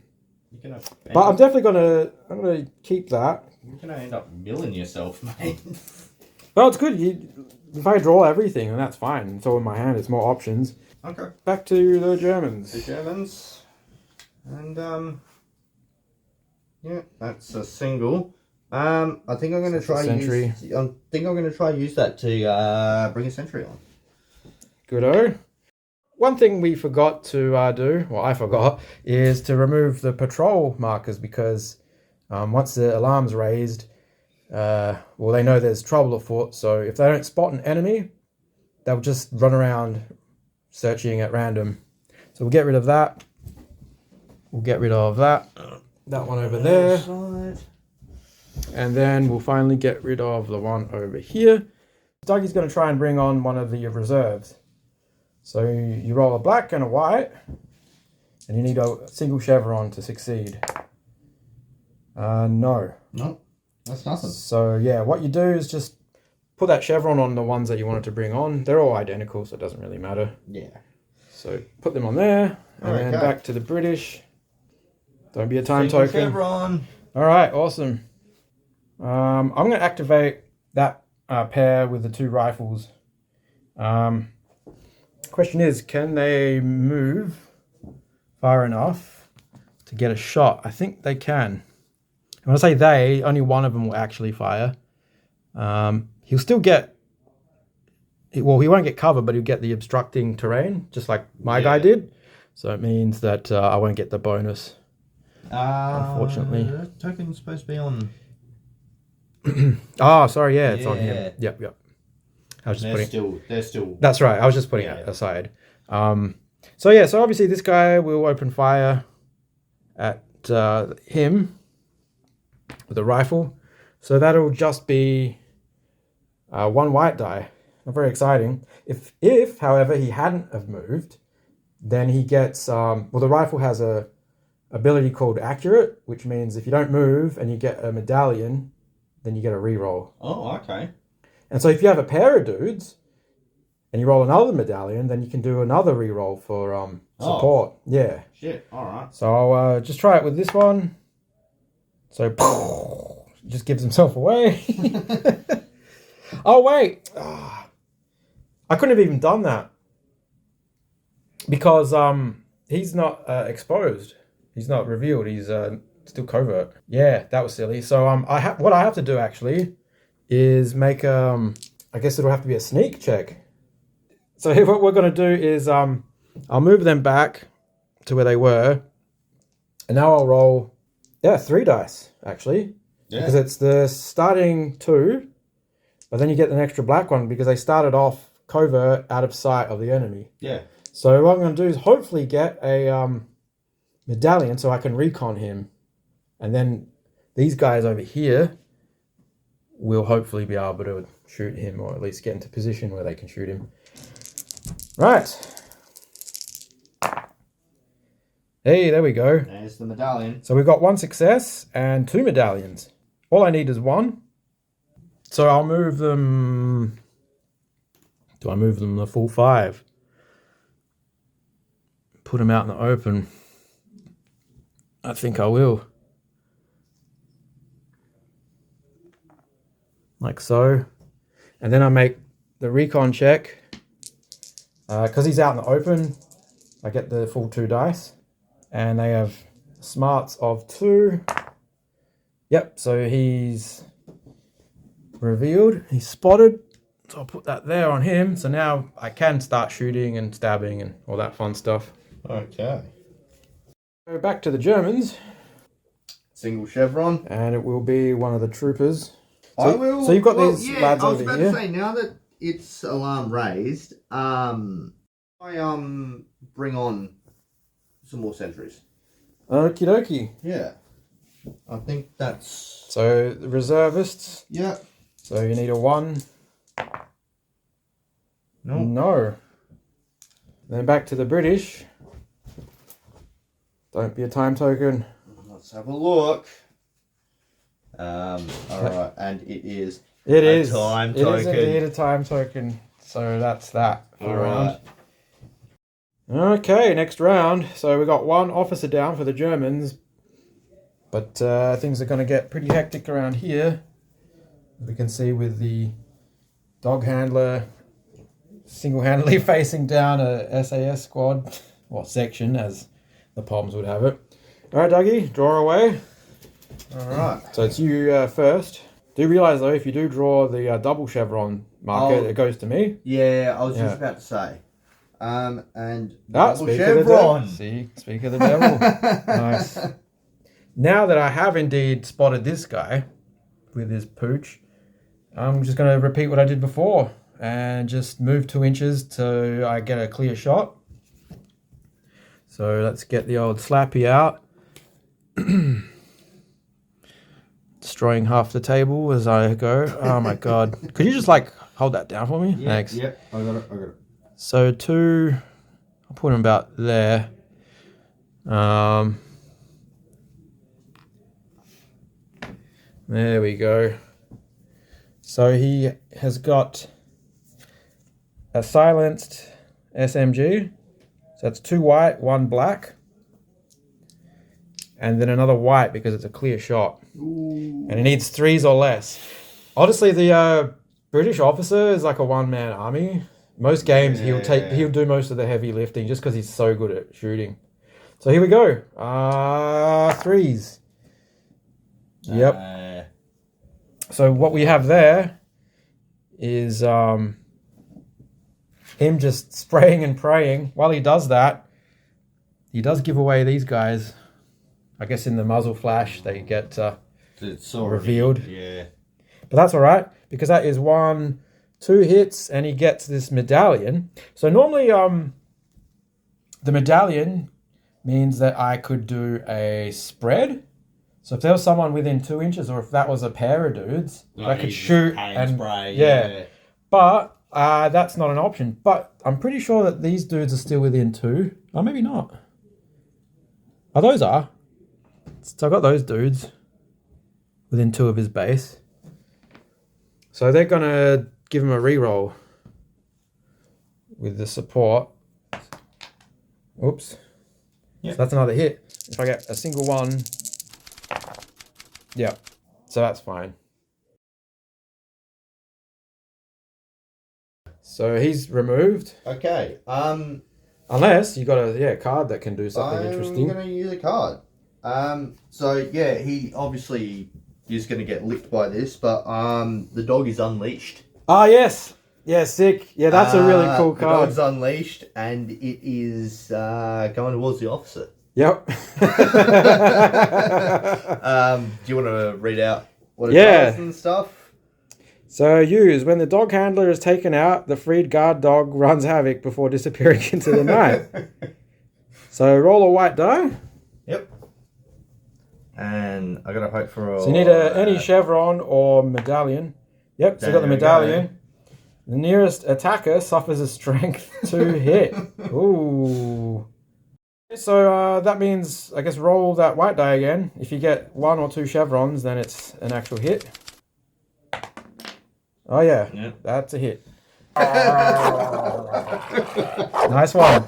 definitely gonna keep that. You're gonna end up milling yourself, mate. Well, it's good. If I draw everything, then that's fine. It's all in my hand. It's more options. Okay. Back to the Germans. The Germans. And yeah, that's a single. I think I'm gonna try sentry. use that to bring a sentry on. Good-o. One thing we forgot to do, well, I forgot, is to remove the patrol markers because once the alarm's raised, well, they know there's trouble afoot. So if they don't spot an enemy, they'll just run around searching at random. So we'll get rid of that. We'll get rid of that. That one over there. And then we'll finally get rid of the one over here. Dougie's going to try and bring on one of the reserves. So you roll a black and a white. And you need a single chevron to succeed. No. No, that's nothing. So yeah, what you do is just put that chevron on the ones that you wanted to bring on. They're all identical, so it doesn't really matter. Yeah. So put them on there, and then back to the British. Don't be a time Single token. chevron. All right, awesome. I'm going to activate that pair with the 2 rifles. Question is, can they move far enough to get a shot? I think they can. When I say they, only one of them will actually fire. He'll still get... Well, he won't get cover, but he'll get the obstructing terrain, just like my guy did. So it means that I won't get the bonus, unfortunately. The token's supposed to be on... Oh, sorry, yeah, it's on him. Yep. I was just They're still... That's right, I was just putting it aside. So obviously this guy will open fire at him with a rifle. So that'll just be 1 white die. Not very exciting. If, however, he hadn't have moved, then he gets... well, the rifle has a ability called accurate, which means if you don't move and you get a medallion, then you get a reroll. Oh, okay. And so if you have a pair of dudes and you roll another medallion, then you can do another reroll for support. Oh. Yeah. Shit, alright. So I'll just try it with this one. So just gives himself away. Oh, wait. I couldn't have even done that. Because he's not exposed. He's not revealed. He's still covert. Yeah, that was silly. So what I have to do actually is make I guess it'll have to be a sneak check. So what we're going to do is I'll move them back to where they were, and now I'll roll 3 dice actually, because it's the starting 2, but then you get an extra black one because they started off covert out of sight of the enemy. Yeah. So what I'm going to do is hopefully get a medallion so I can recon him, and then these guys over here will hopefully be able to shoot him, or at least get into position where they can shoot him. Right. Hey, there we go. There's the medallion. So we've got 1 success and 2 medallions. All I need is 1. So I'll move them... Do I move them the full 5? Put them out in the open. I think I will. Like so. And then I make the recon check. Because he's out in the open, I get the full 2 dice. And they have smarts of 2. Yep, so he's revealed. He's spotted. So I'll put that there on him. So now I can start shooting and stabbing and all that fun stuff. Okay. So back to the Germans. Single chevron. And it will be one of the troopers. So you've got these lads I was over about here. to say, now that it's alarm raised, I bring on some more sentries. Okie dokie. Yeah. I think that's... So the reservists. Yeah. So you need a 1. No. Then back to the British. Don't be a time token. Let's have a look. Alright, and it is a time token. It is indeed a time token. So that's that for round. Okay, next round. So we got 1 officer down for the Germans. But things are going to get pretty hectic around here. As we can see with the dog handler single-handedly facing down a SAS squad. Well, section, as the Poms would have it. Alright, Dougie, draw away. Alright. So it's you first. Do realise, though, if you do draw the double chevron marker, it goes to me. Yeah, I was just about to say. And double chevron. See, speak of the devil. Nice. Now that I have indeed spotted this guy with his pooch, I'm just going to repeat what I did before. and just move 2 inches till I get a clear shot. So let's get the old slappy out. Destroying half the table as I go. Oh my god. Could you just like hold that down for me? Yeah, Thanks. Yep, I got it. So 2, I'll put them about there. There we go. So he has got a silenced SMG. So that's 2 white, 1 black. And then another white because it's a clear shot. Ooh. And he needs 3s or less. Honestly, the British officer is like a one-man army. Most games he'll do most of the heavy lifting just because he's so good at shooting. So here we go. 3s. Yep. So what we have there is him just spraying and praying. While he does that, he does give away these guys. I guess in the muzzle flash they get It's revealed. Yeah. But that's all right because that is 1, 2 hits and he gets this medallion. So normally the medallion means that I could do a spread. So if there was someone within 2 inches or if that was a pair of dudes, I could shoot and spray. Yeah. But that's not an option. But I'm pretty sure that these dudes are still within 2. Oh, maybe not. Oh, those are. So I got those dudes within 2 of his base. So they're going to give him a reroll with the support. Oops. Yep. So that's another hit. If I get a single one, yeah. So that's fine. So he's removed. Okay. Unless you got a card that can do something interesting. I'm going to use a card. So yeah, he obviously is going to get licked by this, but the dog is unleashed. Ah, yes. Yeah, sick. Yeah, that's a really cool card. The dog's unleashed, and it is going towards the officer. Yep. Do you want to read out what it does and stuff? So use when the dog handler is taken out, the freed guard dog runs havoc before disappearing into the night. So roll a white die. Yep. And I gotta hope for. So you need any chevron or medallion. Yep. So you got the medallion. The nearest attacker suffers a strength 2 hit. Ooh. So that means, I guess, roll that white die again. If you get 1 or 2 chevrons, then it's an actual hit. Oh yeah, That's a hit. Nice one.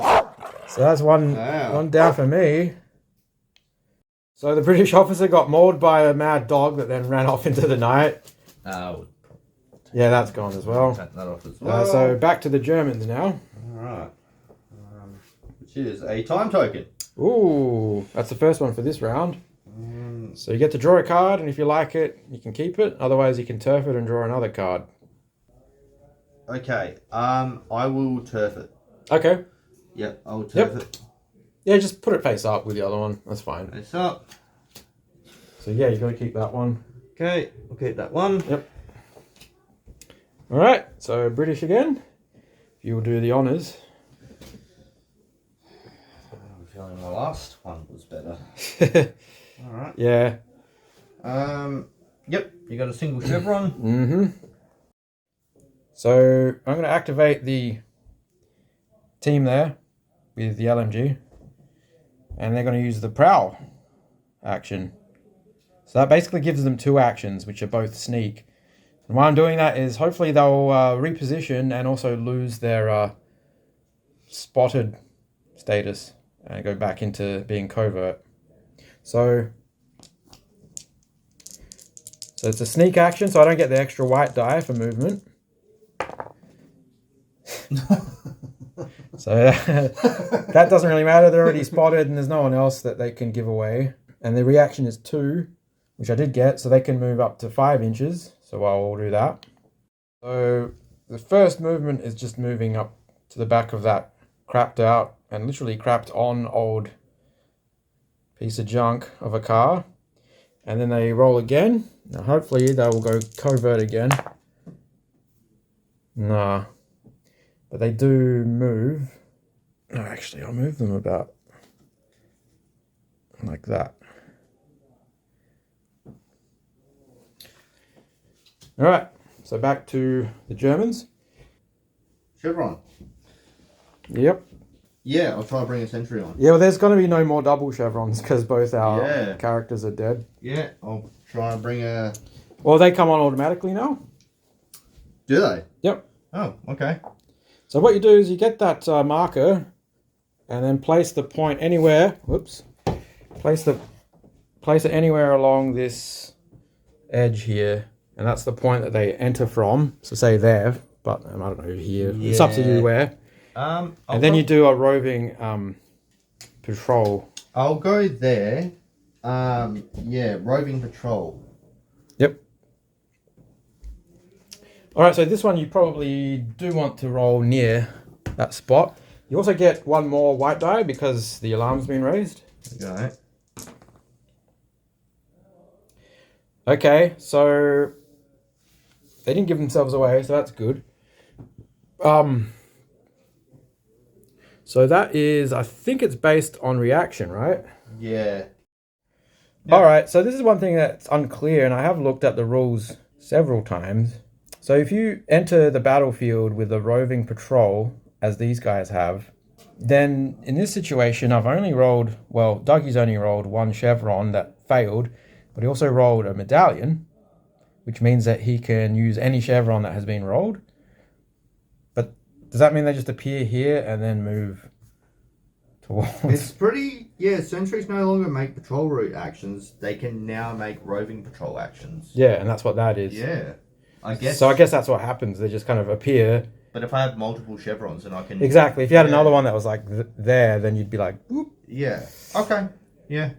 So that's one down for me. So the British officer got mauled by a mad dog that then ran off into the night. Oh. Yeah, that's gone as well. Cut that off as well. So back to the Germans now. Alright. Which is a time token. Ooh, that's the first one for this round. So you get to draw a card, and if you like it, you can keep it. Otherwise, you can turf it and draw another card. Okay. I will turf it. Okay. Yep, I will turf it. Yeah, just put it face up with the other one. That's fine. Face up. So yeah, you got to keep that one. Okay, I'll keep that one. Yep. All right. So British again. If you will do the honours. I'm feeling my last one was better. All right. Yeah. Yep. You got a single chevron. Mm-hmm. So I'm going to activate the team there with the LMG. And they're going to use the prowl action. So that basically gives them 2 actions, which are both sneak. And why I'm doing that is hopefully they'll reposition and also lose their spotted status and go back into being covert. So it's a sneak action, so I don't get the extra white die for movement. So that doesn't really matter. They're already spotted and there's no one else that they can give away. And the reaction is 2, which I did get, so they can move up to 5 inches. So I'll do that. So the first movement is just moving up to the back of that crapped out and literally crapped on old piece of junk of a car. And then they roll again. Now hopefully they will go covert again. Nah. But they do move. No, actually, I'll move them about like that. All right, so back to the Germans. Chevron. Yep. Yeah, I'll try to bring a sentry on. Yeah, well, there's going to be no more double chevrons because both our characters are dead. Yeah, I'll try and bring a... Well, they come on automatically now. Do they? Yep. Oh, okay. So what you do is you get that marker and then place the point anywhere. Whoops. Place it anywhere along this edge here. And that's the point that they enter from. So say there, but I don't know, here. Yeah. It's up to you where. And then you do a roving patrol. I'll go there. Yeah, roving patrol. Yep. All right, so this one you probably do want to roll near that spot. You also get one more white die because the alarm's been raised. Okay. Okay, so they didn't give themselves away, so that's good. So that is, I think it's based on reaction, right? Yeah. All right, so this is one thing that's unclear, and I have looked at the rules several times. So if you enter the battlefield with a roving patrol, as these guys have, then in this situation, I've only rolled, well, Dougie's only rolled one chevron that failed, but he also rolled a medallion, which means that he can use any chevron that has been rolled. But does that mean they just appear here and then move towards? It's pretty... Yeah, sentries no longer make patrol route actions. They can now make roving patrol actions. Yeah, and that's what that is. Yeah. I guess that's what happens. They just kind of appear. But if I have multiple chevrons, then I can... Exactly. If you had another one that was like there, then you'd be like, whoop. Yeah. Okay. Yeah.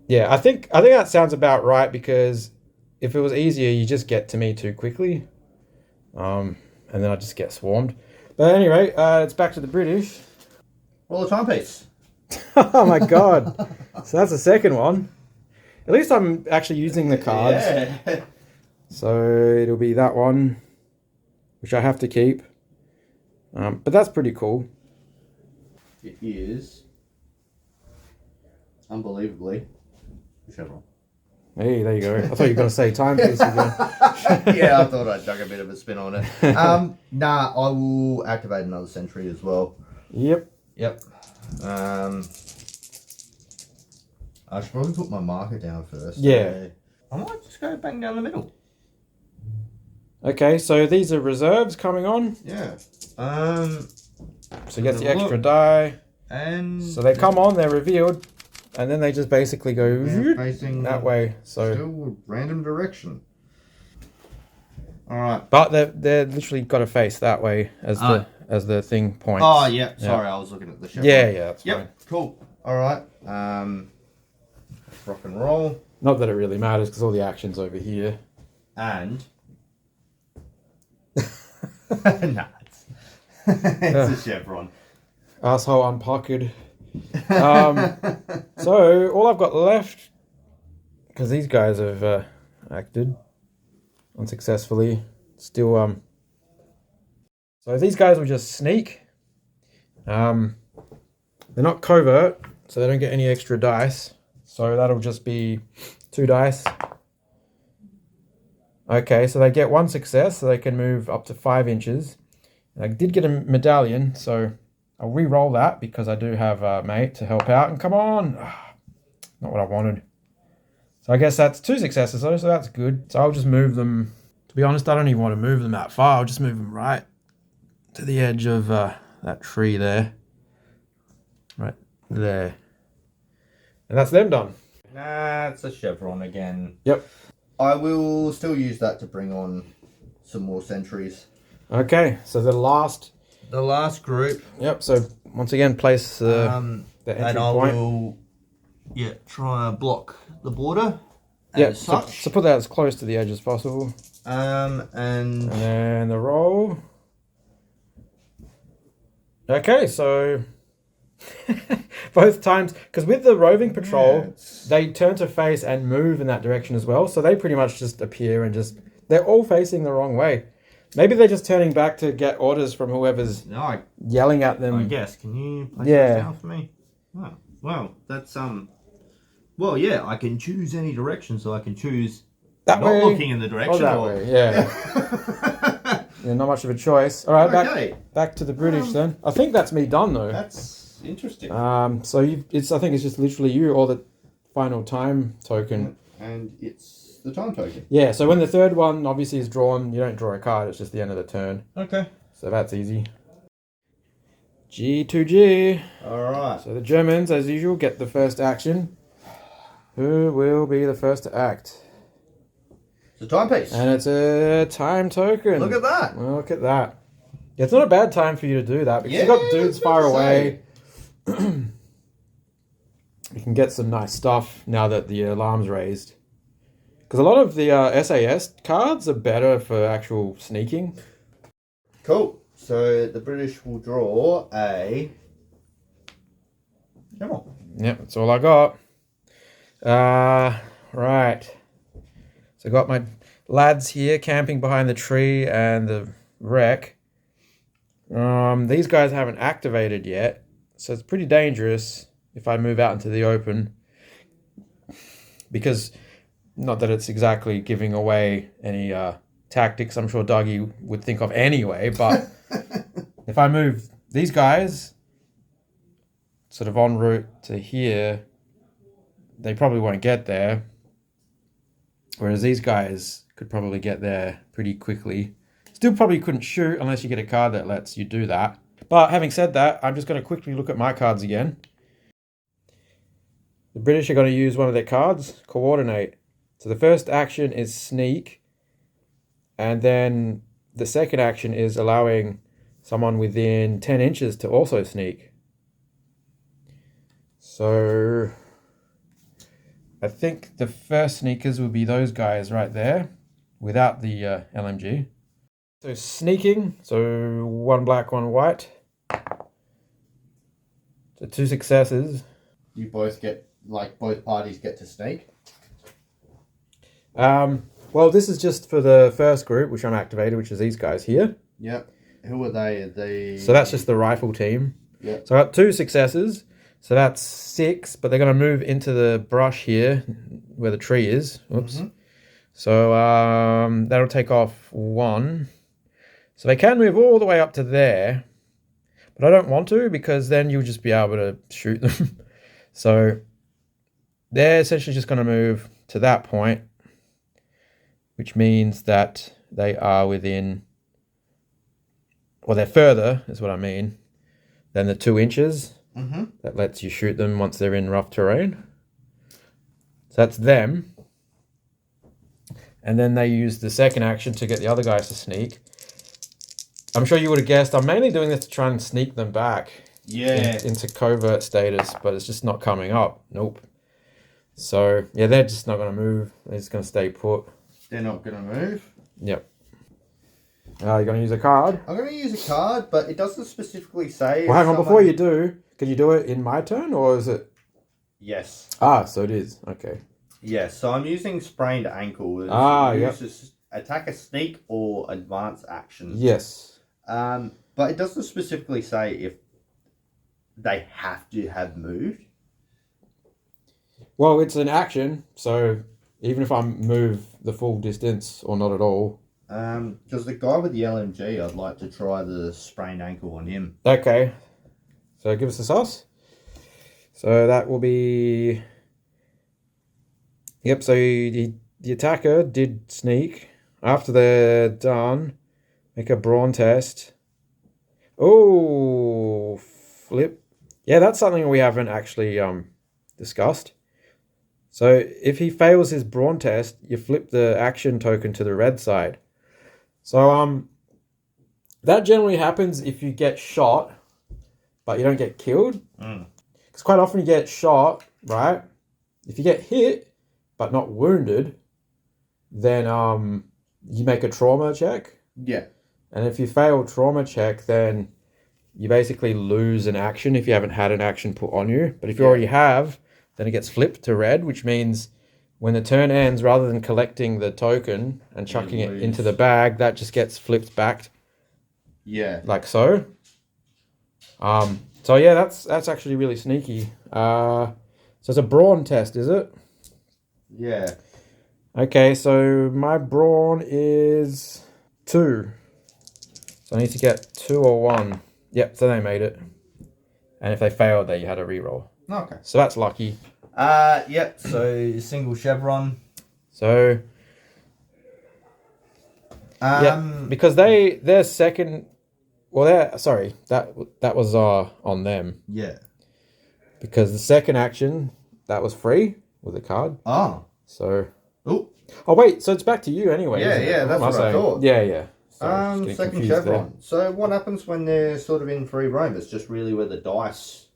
Yeah, I think that sounds about right because if it was easier, you just get to me too quickly. And then I just get swarmed. But anyway, it's back to the British. Roll a timepiece. Oh my god. So that's the second one. At least I'm actually using the cards. Yeah. So it'll be that one, which I have to keep. But that's pretty cool. It is, unbelievably, chevron. Hey, there you go. I thought you were going to say timepiece again. Yeah, I thought I'd chuck a bit of a spin on it. Nah, I will activate another sentry as well. Yep. I should probably put my marker down first. Yeah. I might just go bang down the middle. Okay, so these are reserves coming on. Yeah. So you get the extra die. And so they come on, they're revealed, and then they just basically go facing that way. So still a random direction. All right. But they're literally got to face that way as the thing points. Oh yeah. Sorry, I was looking at the chevron. Yeah, that's fine. Cool. All right. Let's rock and roll. Not that it really matters because all the action's over here. And nah, it's a chevron. Asshole unpuckered. So all I've got left, because these guys have acted unsuccessfully, still so these guys will just sneak. They're not covert, so they don't get any extra dice. So that'll just be 2 dice. Okay, so they get 1 success, so they can move up to 5 inches. And I did get a medallion, so I'll re-roll that because I do have a mate to help out. And come on! Not what I wanted. So I guess that's 2 successes though, so that's good. So I'll just move them. To be honest, I don't even want to move them that far. I'll just move them right to the edge of that tree there. Right there. And that's them done. Nah, it's a chevron again. Yep. I will still use that to bring on some more sentries. Okay, so the last group. Yep, so once again place the entry and I point. will try and block the border. Yeah, so put that as close to the edge as possible. And then the roll. Okay, so both times, because with the roving patrol, they turn to face and move in that direction as well. So they pretty much just appear and they're all facing the wrong way. Maybe they're just turning back to get orders from whoever's yelling at them. I guess. Can you place those down for me? Oh, well, that's Well, yeah, I can choose any direction, so I can choose that not way, looking in the direction. That way, yeah. Yeah, not much of a choice. All right, back to the British then. I think that's me done though. That's interesting. So I think it's just literally you or the final time token. And it's the time token. Yeah, so when the third one obviously is drawn, you don't draw a card, it's just the end of the turn. Okay. So that's easy. G2G. Alright. So the Germans, as usual, get the first action. Who will be the first to act? It's a timepiece. And it's a time token. Look at that. Look at that. Yeah, it's not a bad time for you to do that because you've got dudes far away. You can get some nice stuff now that the alarm's raised. Because a lot of the SAS cards are better for actual sneaking. Cool. So the British will draw a general. Yep, that's all I got. Right. So I got my lads here camping behind the tree and the wreck. These guys haven't activated yet, so it's pretty dangerous if I move out into the open. Because, not that it's exactly giving away any tactics I'm sure Dougie would think of anyway, but if I move these guys sort of en route to here, they probably won't get there. Whereas these guys could probably get there pretty quickly. Still probably couldn't shoot unless you get a card that lets you do that. But having said that, I'm just going to quickly look at my cards again. The British are going to use one of their cards, Coordinate. So the first action is Sneak. And then the second action is allowing someone within 10 inches to also sneak. So I think the first sneakers would be those guys right there without the LMG. So sneaking, so one black, one white. So 2 successes. You both get, both parties get to sneak? Well, this is just for the first group, which I'm activated, which is these guys here. Yep. Who are they? So that's just the rifle team. Yep. So I got 2 successes. So that's 6, but they're going to move into the brush here where the tree is. Oops. Mm-hmm. So that'll take off 1. So they can move all the way up to there, but I don't want to because then you'll just be able to shoot them. So they're essentially just going to move to that point, which means that they are within, or they're further, is what I mean, than the 2 inches. Mm-hmm. That lets you shoot them once they're in rough terrain. So that's them. And then they use the second action to get the other guys to sneak. I'm sure you would have guessed I'm mainly doing this to try and sneak them back into covert status, but it's just not coming up. Nope. So, yeah, they're just not going to move. They're just going to stay put. They're not going to move? Yep. You're going to use a card? I'm going to use a card, but it doesn't specifically say... Well, hang on, before you do, can you do it in my turn, or is it... Yes. So it is. Okay. Yes, so I'm using Sprained Ankle. Yep. Attack, a sneak, or advance action. Yes. But it doesn't specifically say if they have to have moved. Well, it's an action, so even if I move the full distance or not at all... Because the guy with the LMG, I'd like to try the Sprained Ankle on him. Okay. So give us the sauce. So that will be... Yep, so the attacker did sneak. After they're done, make a brawn test. Oh, flip. Yeah, that's something we haven't actually discussed. So if he fails his brawn test, you flip the action token to the red side. So that generally happens if you get shot, but you don't get killed. Because quite often you get shot, right? If you get hit, but not wounded, then you make a trauma check. Yeah. And if you fail trauma check, then you basically lose an action if you haven't had an action put on you. But if you already have, then it gets flipped to red, which means when the turn ends, rather than collecting the token and chucking it into the bag, that just gets flipped back. Yeah. Like so. So yeah, that's actually really sneaky. So it's a brawn test, is it? Yeah. Okay, so my brawn is 2. So I need to get 2 or 1. Yep, so they made it. And if they failed, they had a reroll. Okay. So that's lucky. Yep. So single chevron. So yeah, because their second, well, that was on them. Yeah. Because the second action that was free with a card. Oh. So. Oh. Oh wait, so it's back to you anyway. Yeah, isn't it? yeah, that's what I thought. Yeah. Sorry, just second confused chevron. there. So what happens when they're sort of in free roam? It's just really where the dice.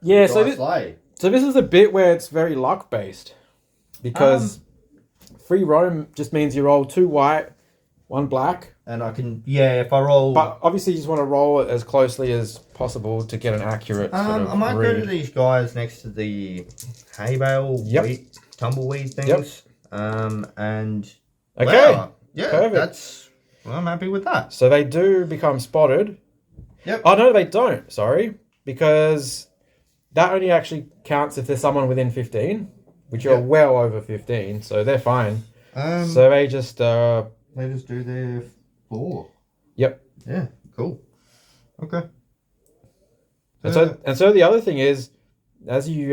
Yeah, the so dice lay. So this is a bit where it's very luck based, because free roam just means you roll 2 white, 1 black, and I can if I roll. But obviously you just want to roll it as closely as possible to get an accurate. Sort of I might read. go to these guys next to the hay bale, wheat, tumbleweed things. And okay, wow, yeah, perfect. I'm happy with that. So they do become spotted. Yep. Oh no, they don't. Sorry, because that only actually counts if there's someone within 15, which are well over 15, so they're fine. So they just do their 4. Yep. Yeah. Cool. Okay. And so the other thing is, as you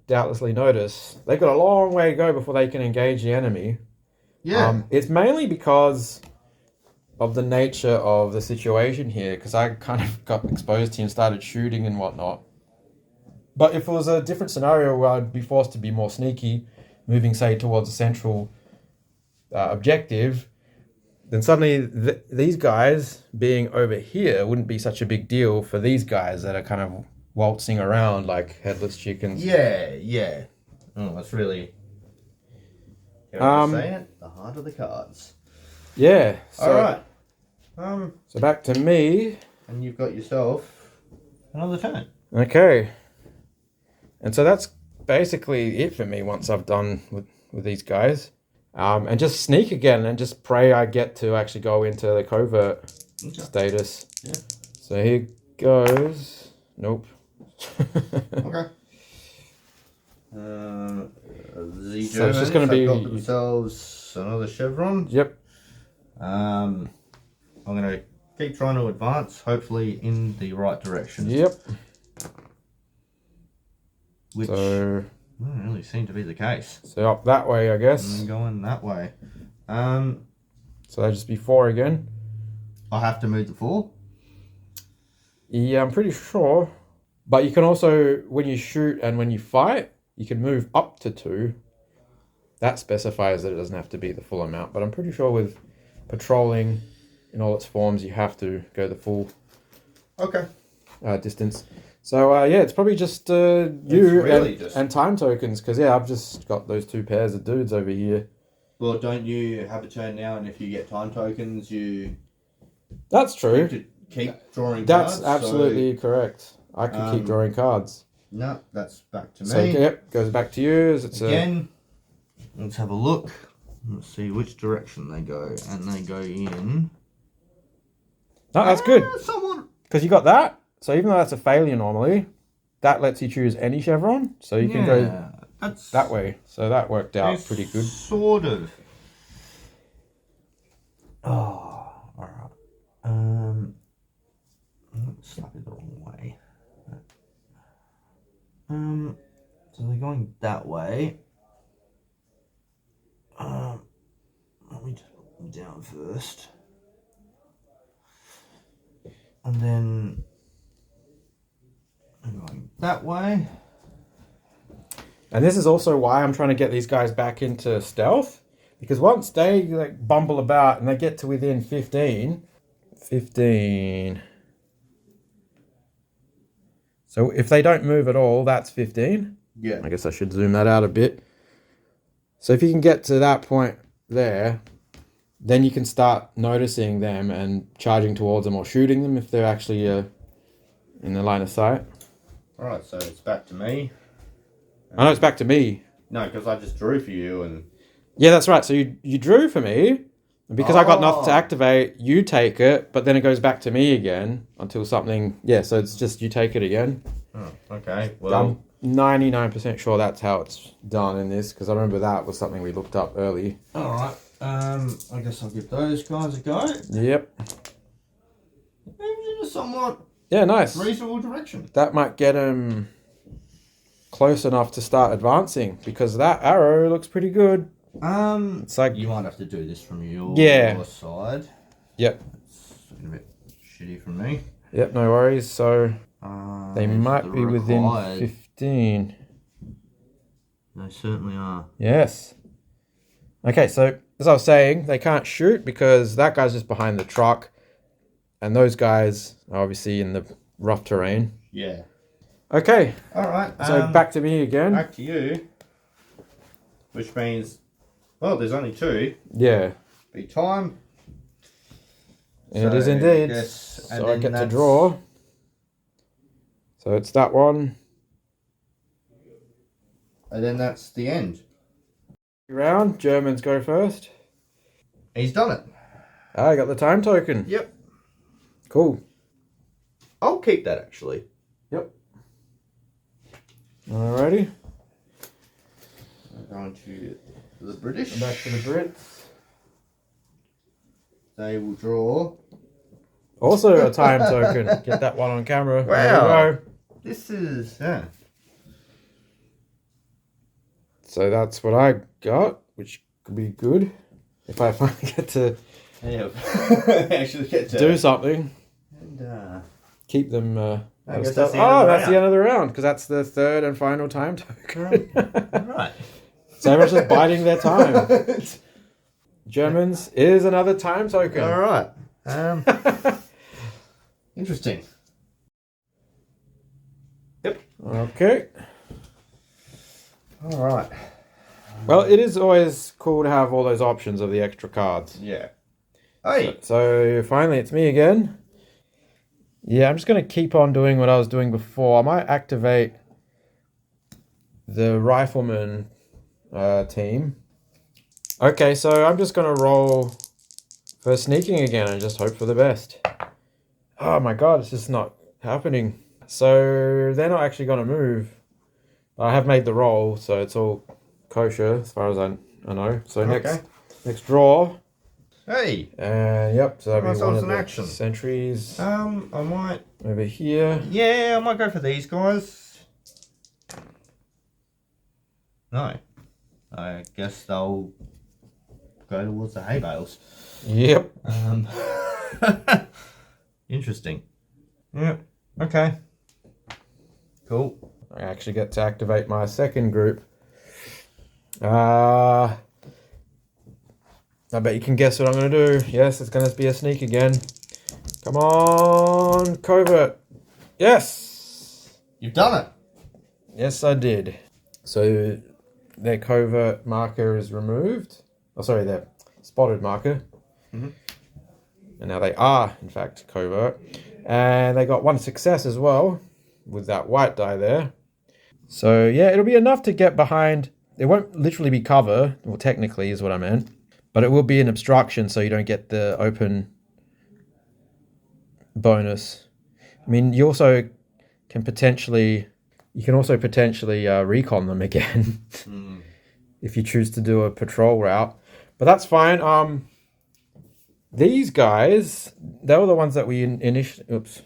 doubtlessly notice, they've got a long way to go before they can engage the enemy. Yeah. It's mainly because of the nature of the situation here, because I kind of got exposed to and started shooting and whatnot. But if it was a different scenario where I'd be forced to be more sneaky, moving, say, towards a central objective, then suddenly these guys being over here wouldn't be such a big deal for these guys that are kind of waltzing around like headless chickens. Yeah. Oh, that's really... say it? The heart of the cards. Yeah. So, all right. So back to me. And you've got yourself another turn. Okay. And so that's basically it for me once I've done with these guys. And just sneak again and just pray I get to actually go into the covert status. Yeah. So here goes. Nope. Okay. The Germans So it's just going to be... got themselves another chevron. Yep. I'm going to keep trying to advance, hopefully in the right direction. Yep. Which doesn't really seem to be the case. So up that way, I guess. And going that way. So that'll just be 4 again. I have to move the 4? Yeah, I'm pretty sure. But you can also, when you shoot and when you fight, you can move up to 2. That specifies that it doesn't have to be the full amount. But I'm pretty sure with patrolling in all its forms, you have to go the full distance. So, it's probably just and time tokens. Because, I've just got those 2 pairs of dudes over here. Well, don't you have a turn now, and if you get time tokens, you... That's true. Keep drawing cards? That's absolutely correct. I can keep drawing cards. No, that's back to me. So, yep, goes back to you. It's again, let's have a look. Let's see which direction they go. And they go in... No, that's good. Someone... Because you got that. So even though that's a failure normally, that lets you choose any chevron. So you can go that way. So that worked out pretty good. Sort of. Oh, alright. Slightly the wrong way. So they're going that way. Let me just put them down first. And then I'm going that way. And this is also why I'm trying to get these guys back into stealth. Because once they bumble about and they get to within 15. So if they don't move at all, that's 15. Yeah. I guess I should zoom that out a bit. So if you can get to that point there, then you can start noticing them and charging towards them or shooting them if they're actually in the line of sight. Alright, so it's back to me. I know it's back to me. No, because I just drew for you and... Yeah, that's right. So you drew for me. And because I got nothing to Oh. activate, you take it, but then it goes back to me again until something... Yeah, so it's just you take it again. Oh, okay, well... I'm 99% sure that's how it's done in this, because I remember that was something we looked up early. Alright, I guess I'll give those guys a go. Yep. Maybe in a somewhat Yeah, nice. reasonable direction. That might get him close enough to start advancing, because that arrow looks pretty good. It's like... You might have to do this from your side. Yep. It's looking a bit shitty from me. Yep, no worries. So they might be within required. 15. They certainly are. Yes. Okay, so as I was saying, they can't shoot because that guy's just behind the truck, and those guys are obviously in the rough terrain. Yeah. Okay. Alright. So back to me again. Back to you. Which means, well, there's only two. Yeah. Be time. It is indeed. Yes, and So I then get to that's- draw. So it's that one. And then that's the end. Round. Germans go first. He's done it. I got the time token. Yep. Cool. I'll keep that actually. Yep. Alrighty. I'm going to the British. Back to the Brits. They will draw. Also a time token. Get that one on camera. Wow. There we go. This is, yeah. So that's what I got, which could be good if I finally get to Yeah. Actually get to do something. And, Keep them. I out of guess stuff. that's the end of the That's the round. end of the round because that's the third and final time token. Alright. So everyone's just biding their time. Germans is another time token. Alright. Interesting. Yep. Okay. Alright. Well, it is always cool to have all those options of the extra cards. Yeah. Hey. So finally, it's me again. Yeah, I'm just going to keep on doing what I was doing before. I might activate the rifleman team. Okay, so I'm just going to roll for sneaking again and just hope for the best. Oh my god, it's just not happening. So they're not actually going to move. I have made the roll, so it's all kosher as far as I know. So next draw. Hey. And yep, so that'll be one Ourselves of an the action. sentries I might. over here. Yeah, I might go for these guys. No. I guess they'll go towards the hay bales. Yep. Interesting. Yep. Okay. Cool. I actually get to activate my second group. I bet you can guess what I'm going to do. Yes, it's going to be a sneak again. Come on, covert. Yes. You've done it. Yes, I did. So their covert marker is removed. Oh, sorry, their spotted marker. Mhm. And now they are, in fact, covert. And they got one success as well with that white die there. So, yeah, it'll be enough to get behind. It won't literally be cover, well, technically is what I meant. But it will be an obstruction so you don't get the open bonus. I mean, you also can potentially... You can also potentially recon them again if you choose to do a patrol route. But that's fine. These guys, they were the ones that we initially... Oops.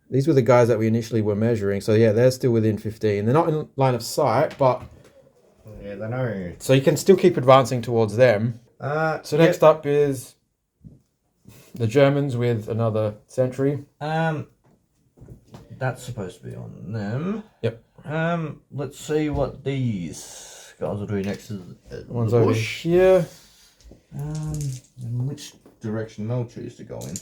These were the guys that we initially were measuring. So, yeah, they're still within 15. They're not in line of sight, but... Yeah, they know. So you can still keep advancing towards them. So next up is the Germans with another sentry. That's supposed to be on them. Yep. Let's see what these guys will do next to the One's the over bush. here. And which direction they'll choose to go in.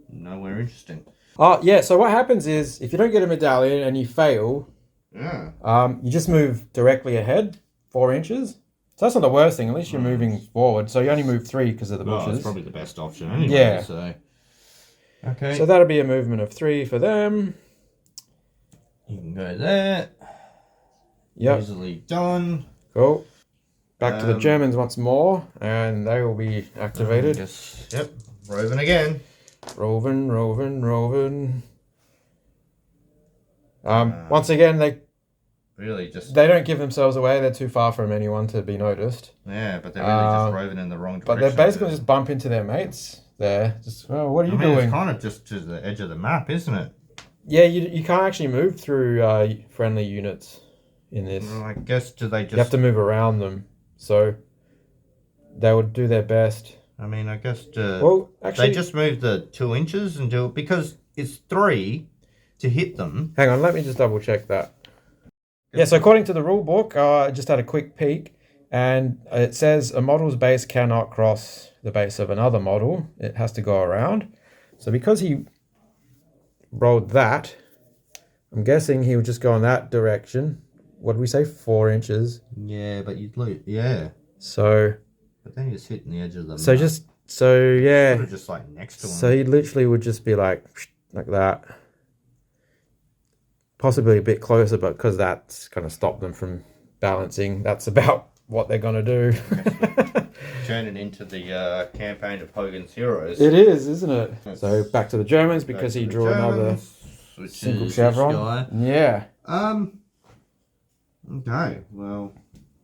Nowhere interesting. Oh, yeah. So what happens is if you don't get a medallion and you fail, Yeah. you just move directly ahead 4 inches. So that's not the worst thing. At least you're moving forward. So you only move 3 because of the Well, bushes. that's probably the best option anyway. Yeah. So. Okay. So that'll be a movement of 3 for them. You can go there. Yep. Easily done. Cool. Back to the Germans once more, and they will be activated. Yep. Roving again. Roving. Once again, they don't give themselves away. They're too far from anyone to be noticed. Yeah, but they're really just roving in the wrong direction. But they basically just bump into their mates there. Just, oh, what are you doing? It's kind of just to the edge of the map, isn't it? Yeah, you can't actually move through friendly units in this. Well, I guess you have to move around them. So they would do their best. I mean, I guess actually, they just move the 2 inches and do it because it's 3 to hit them. Hang on, let me just double check that. Yeah, so according to the rule book, I just had a quick peek, and it says a model's base cannot cross the base of another model. It has to go around. So because he rolled that, I'm guessing he would just go in that direction. What did we say? 4 inches. Yeah, but you'd lose. Yeah. So. But then you're just hitting the edge of the map. Yeah. Sort of just like next to him. So he literally would just be like that. Possibly a bit closer, but because that's going to stop them from balancing, that's about what they're going to do. Turning into the campaign of Hogan's Heroes. It is, isn't it? So back to the Germans because he drew another single chevron. Yeah. Okay, well,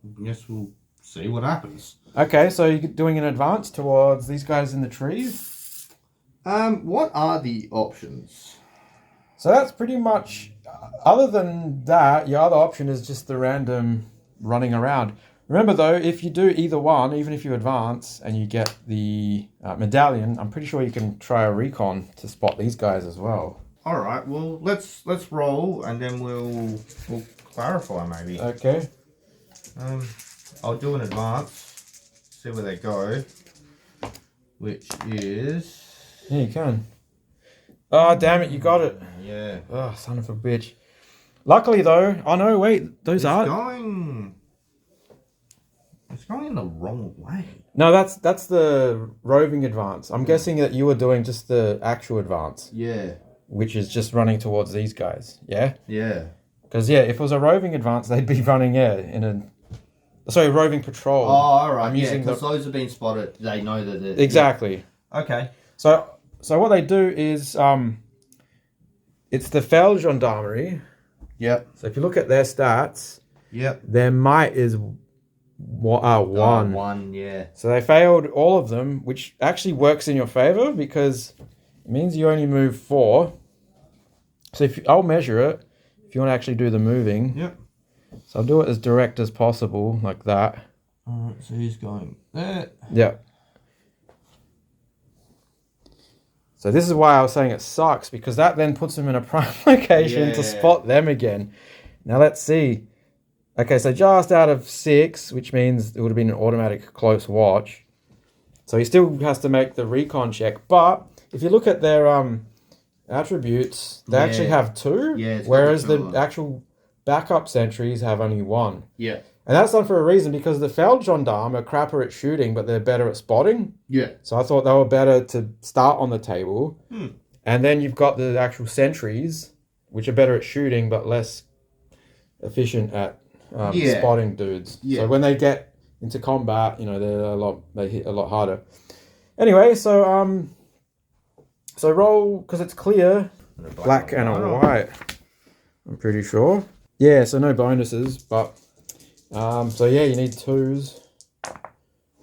I guess we'll see what happens. Okay, so you're doing an advance towards these guys in the trees? What are the options? So that's pretty much, other than that, your other option is just the random running around. Remember though, if you do either one, even if you advance and you get the medallion, I'm pretty sure you can try a recon to spot these guys as well. All right, well, let's roll and then we'll clarify maybe. Okay. I'll do an advance, see where they go, which is... Yeah, you can. Oh, damn it, you got it. Yeah. Oh, son of a bitch. Luckily, though... Oh, no, wait. Those are... It's going in the wrong way. No, that's the roving advance. I'm guessing that you were doing just the actual advance. Yeah. Which is just running towards these guys. Yeah? Yeah. Because, yeah, if it was a roving advance, they'd be running, roving patrol. Oh, all right. Because those have been spotted. They know that they're... Exactly. Yeah. Okay. So what they do is, it's the Fell Gendarmerie. Yep. So if you look at their stats, their might is 1. 1, yeah. So they failed all of them, which actually works in your favor because it means you only move 4. So I'll measure it if you want to actually do the moving. Yep. So I'll do it as direct as possible, like that. All right, so he's going there. Yep. So this is why I was saying it sucks, because that then puts them in a prime location to spot them again. Now let's see. Okay, so just out of 6, which means it would have been an automatic close watch. So he still has to make the recon check. But if you look at their attributes, they actually have 2, whereas the actual backup sentries have only 1. Yeah. And that's done for a reason, because the Feld Gendarme are crapper at shooting, but they're better at spotting. Yeah. So I thought they were better to start on the table. And then you've got the actual sentries, which are better at shooting, but less efficient at spotting dudes. Yeah. So when they get into combat, they hit a lot harder. Anyway, so roll, because it's clear, black and a white, I'm pretty sure. Yeah, so no bonuses, but... so yeah, you need 2s.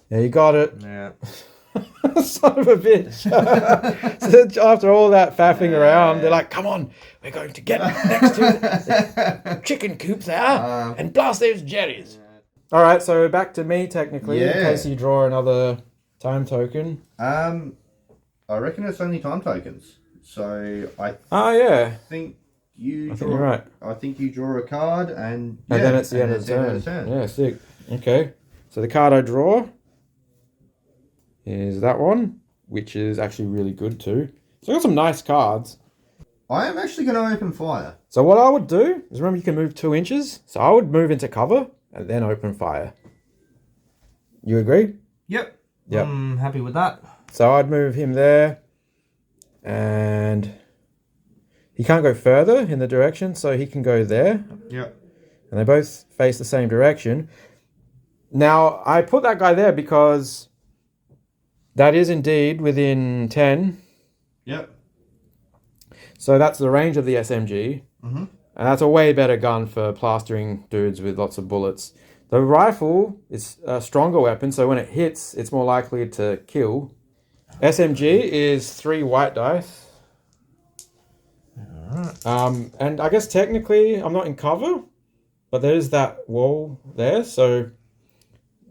Yeah, you got it. Yeah. Son of a bitch. So after all that faffing around, they're like, come on, we're going to get next to the chicken coop there and blast those jerrys. All right, so back to me technically, in case you draw another time token. I reckon it's only time tokens. So I think you're right. I think you draw a card and then it's the end of the turn. Yeah, sick. Okay. So the card I draw is that one, which is actually really good too. So I got some nice cards. I am actually going to open fire. So what I would do is, remember you can move 2 inches. So I would move into cover and then open fire. You agree? Yep. I'm happy with that. So I'd move him there, and he can't go further in the direction, so he can go there. Yep. And they both face the same direction. Now, I put that guy there because that is indeed within 10. Yep. So that's the range of the SMG. Mm-hmm. And that's a way better gun for plastering dudes with lots of bullets. The rifle is a stronger weapon, so when it hits, it's more likely to kill. SMG is 3 white dice. Alright. And I guess technically I'm not in cover, but there's that wall there, so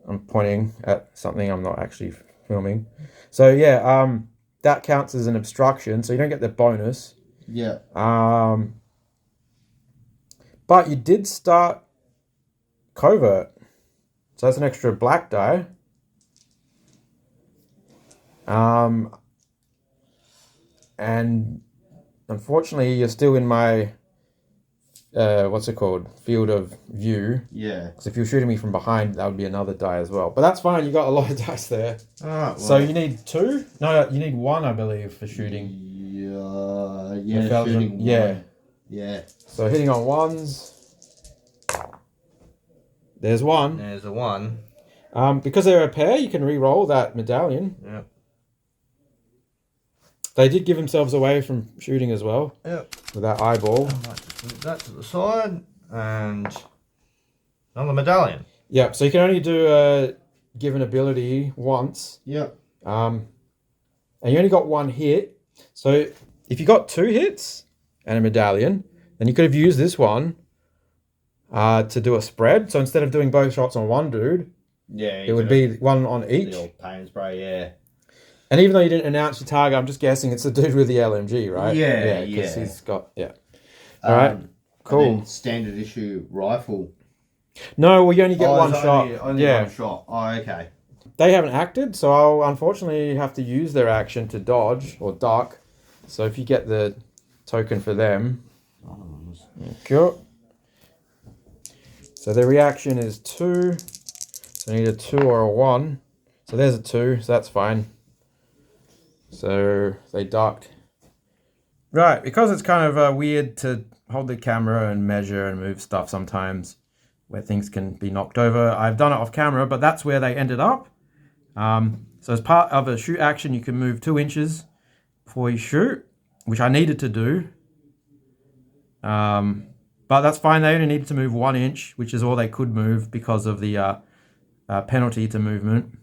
I'm pointing at something I'm not actually filming. So yeah, that counts as an obstruction, so you don't get the bonus. Yeah. But you did start covert, so that's an extra black die. And unfortunately, you're still in my field of view. Yeah. Because if you're shooting me from behind, that would be another die as well. But that's fine. You got a lot of dice there. Alright. Well. So you need 2? No, you need 1, I believe, for shooting. Yeah. Shooting. Yeah. One. Yeah. So hitting on 1s. There's 1. There's a 1. Because they're a pair, you can re-roll that medallion. Yep. They did give themselves away from shooting as well. Yep. With that eyeball. I might just move that to the side and another medallion. Yep. So you can only do a given ability once. Yep. And you only got 1 hit. So if you got 2 hits and a medallion, then you could have used this one to do a spread. So instead of doing both shots on one dude, Yeah. it would be 1 on each. The old pain spray, yeah. And even though you didn't announce your target, I'm just guessing it's the dude with the LMG, right? Yeah, because yeah. he's got, yeah. All right, cool. And then standard issue rifle. No, well, you only get one it's shot. Only yeah. one shot. Oh, okay. They haven't acted, so I'll unfortunately have to use their action to dodge or duck. So if you get the token for them. Cool. So their reaction is 2. So I need a 2 or a 1. So there's a 2, so that's fine. So they ducked. Right, because it's kind of weird to hold the camera and measure and move stuff sometimes where things can be knocked over. I've done it off camera, but that's where they ended up. So as part of a shoot action, you can move 2 inches before you shoot, which I needed to do. But that's fine. They only needed to move 1 inch, which is all they could move because of the penalty to movement.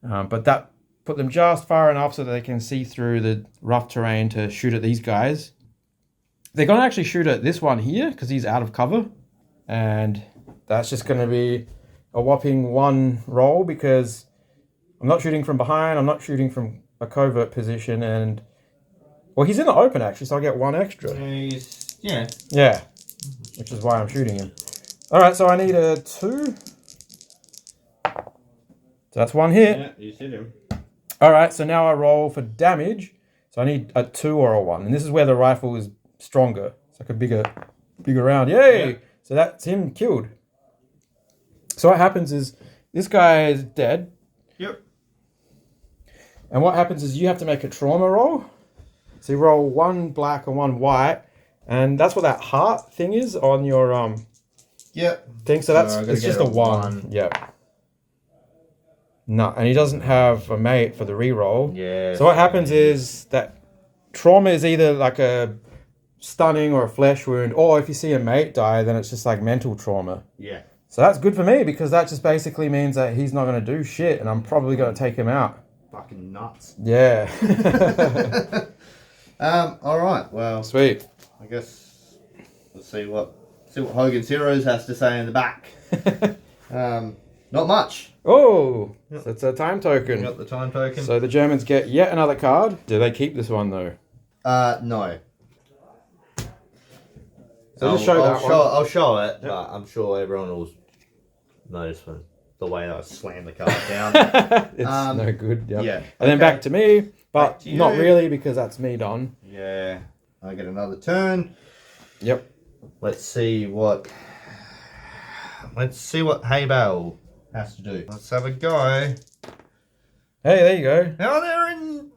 But that put them just far enough so that they can see through the rough terrain to shoot at these guys. They're going to actually shoot at this one here because he's out of cover. And that's just going to be a whopping 1 roll because I'm not shooting from behind. I'm not shooting from a covert position. And, well, he's in the open, actually, so I get 1 extra. Yeah. Yeah, which is why I'm shooting him. All right, so I need a 2. So that's 1 hit. Yeah, you hit him. All right, so now I roll for damage. So I need a 2 or a 1. And this is where the rifle is stronger. It's like a bigger round. Yay! Yeah. So that's him killed. So what happens is this guy is dead. Yep. And what happens is you have to make a trauma roll. So you roll 1 black and 1 white. And that's what that heart thing is on your Yep. thing. So that's it's just a 1. Yep. No, and he doesn't have a mate for the reroll. Yeah. So what happens is that trauma is either like a stunning or a flesh wound, or if you see a mate die, then it's just like mental trauma. Yeah. So that's good for me because that just basically means that he's not going to do shit, and I'm probably going to take him out. Fucking nuts. Yeah. All right. Well. Sweet. I guess let's see what Hogan's Heroes has to say in the back. Not much. Oh, Yep. so it's a time token. Got the time token. So the Germans get yet another card. Do they keep this one though? No. So just show that one. I'll show it, but I'm sure everyone will notice the way I slam the card down. It's no good. Yep. Yeah. And then back to me, but to not you. really because that's me done. Yeah. I get another turn. Yep. Let's see what Haybale has to do. Let's have a go. Hey, there you go. Now they're in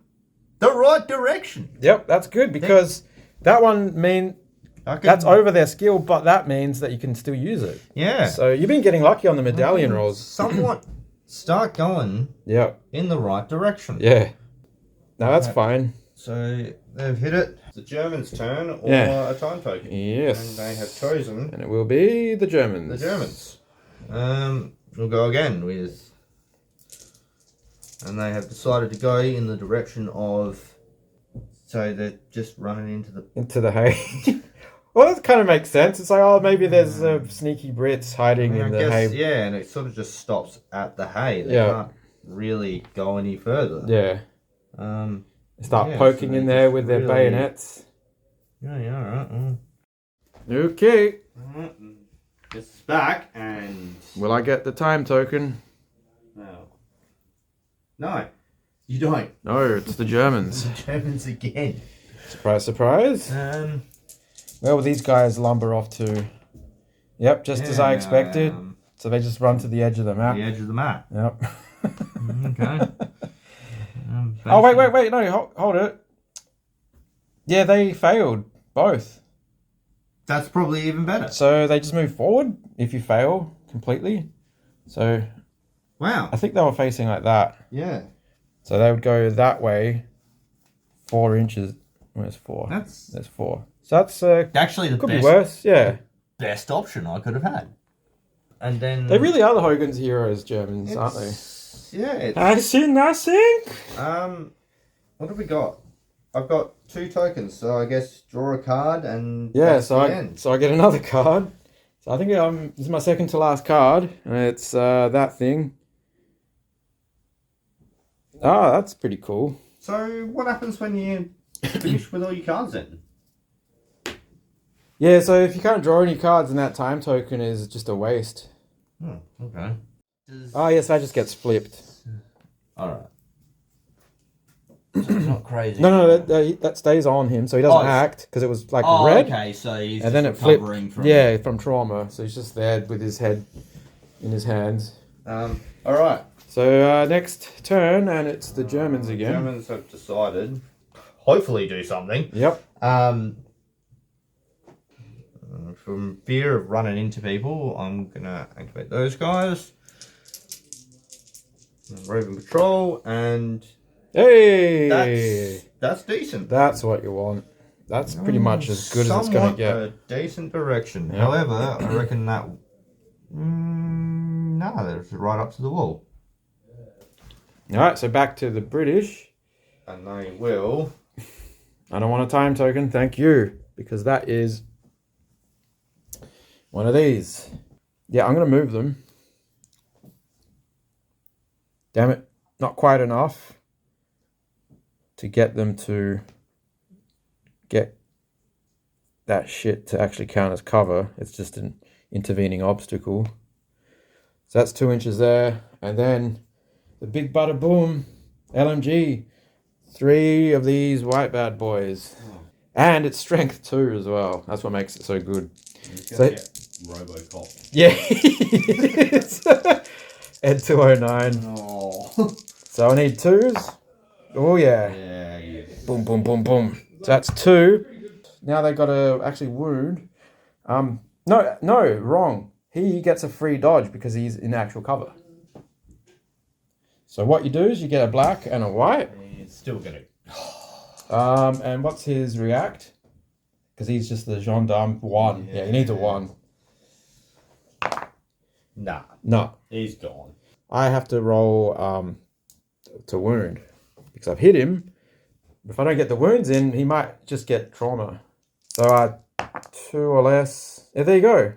the right direction. Yep, that's good because that one That's over their skill, but that means that you can still use it. Yeah. So you've been getting lucky on the medallion rolls. Somewhat start going in the right direction. Yeah. No, that's fine. So they've hit it. It's the Germans' turn or a time token. Yes. And they have chosen. And it will be the Germans. The Germans. We'll go again with. And they have decided to go in the direction of. So they're just running into the hay. Well, that kind of makes sense. It's like, oh, maybe there's sneaky Brits hiding in the hay. Yeah, and it sort of just stops at the hay. They can't really go any further. Yeah. Start poking in there with their bayonets. Yeah, alright. Okay. This is back, and... Will I get the time token? No. You don't. No, it's the Germans. The Germans again. Surprise, surprise. Where will these guys lumber off to? Yep, just as I expected. So they just run to the edge of the map. The edge of the map. Yep. Okay. Oh, wait. No, hold it. Yeah, they failed. Both. That's probably even better. So they just move forward if you fail completely. So... Wow. I think they were facing like that. Yeah. So they would go that way 4 inches. Where's 4? There's 4. So that's... actually the could best, be worse, yeah. Best option I could have had. And then... They really are the Hogan's heroes, Germans, aren't they? Yeah. I see nothing. What have we got? I've got 2 tokens, so I guess draw a card and... Yeah, so I get another card. So I think this is my second to last card. And it's that thing. Oh, that's pretty cool. So what happens when you finish with all your cards then? Yeah, so if you can't draw any cards, then that time token is just a waste. Oh, okay. Oh, yes, that just gets flipped. Alright. So it's not crazy. No, that stays on him, so he doesn't act, because it was like red. Okay, so he's and then it flipped. From trauma, so he's just there with his head in his hands. Alright. So next turn, and it's the Germans again. Germans have decided, hopefully do something. Yep. From fear of running into people, I'm going to activate those guys. Roving patrol, and... Hey! That's decent. That's what you want. That's pretty much as good as it's going to get. A decent direction. Yep. However, I reckon that... no, that's right up to the wall. Alright, so back to the British. And they will... I don't want a time token, thank you. Because that is one of these. Yeah, I'm going to move them. Damn it, not quite enough to get them to get that shit to actually count as cover. It's just an intervening obstacle. So that's 2 inches there. And then the big bada boom, LMG. 3 of these white bad boys. And it's strength 2 as well. That's what makes it so good. So, Robocop. yeah. Ed 209. Oh. So I need 2s. Oh yeah. Yeah. Boom, boom, boom, boom. So that's 2. Now they got to actually wound. No, wrong. He gets a free dodge because he's in actual cover. So what you do is you get a black and a white. It's still gonna. And what's his react? Because he's just the gendarme 1. Yeah, he needs a 1. Nah. No. He's gone. I have to roll to wound. Because I've hit him. If I don't get the wounds in, he might just get trauma. So 2 or less. Yeah, there you go.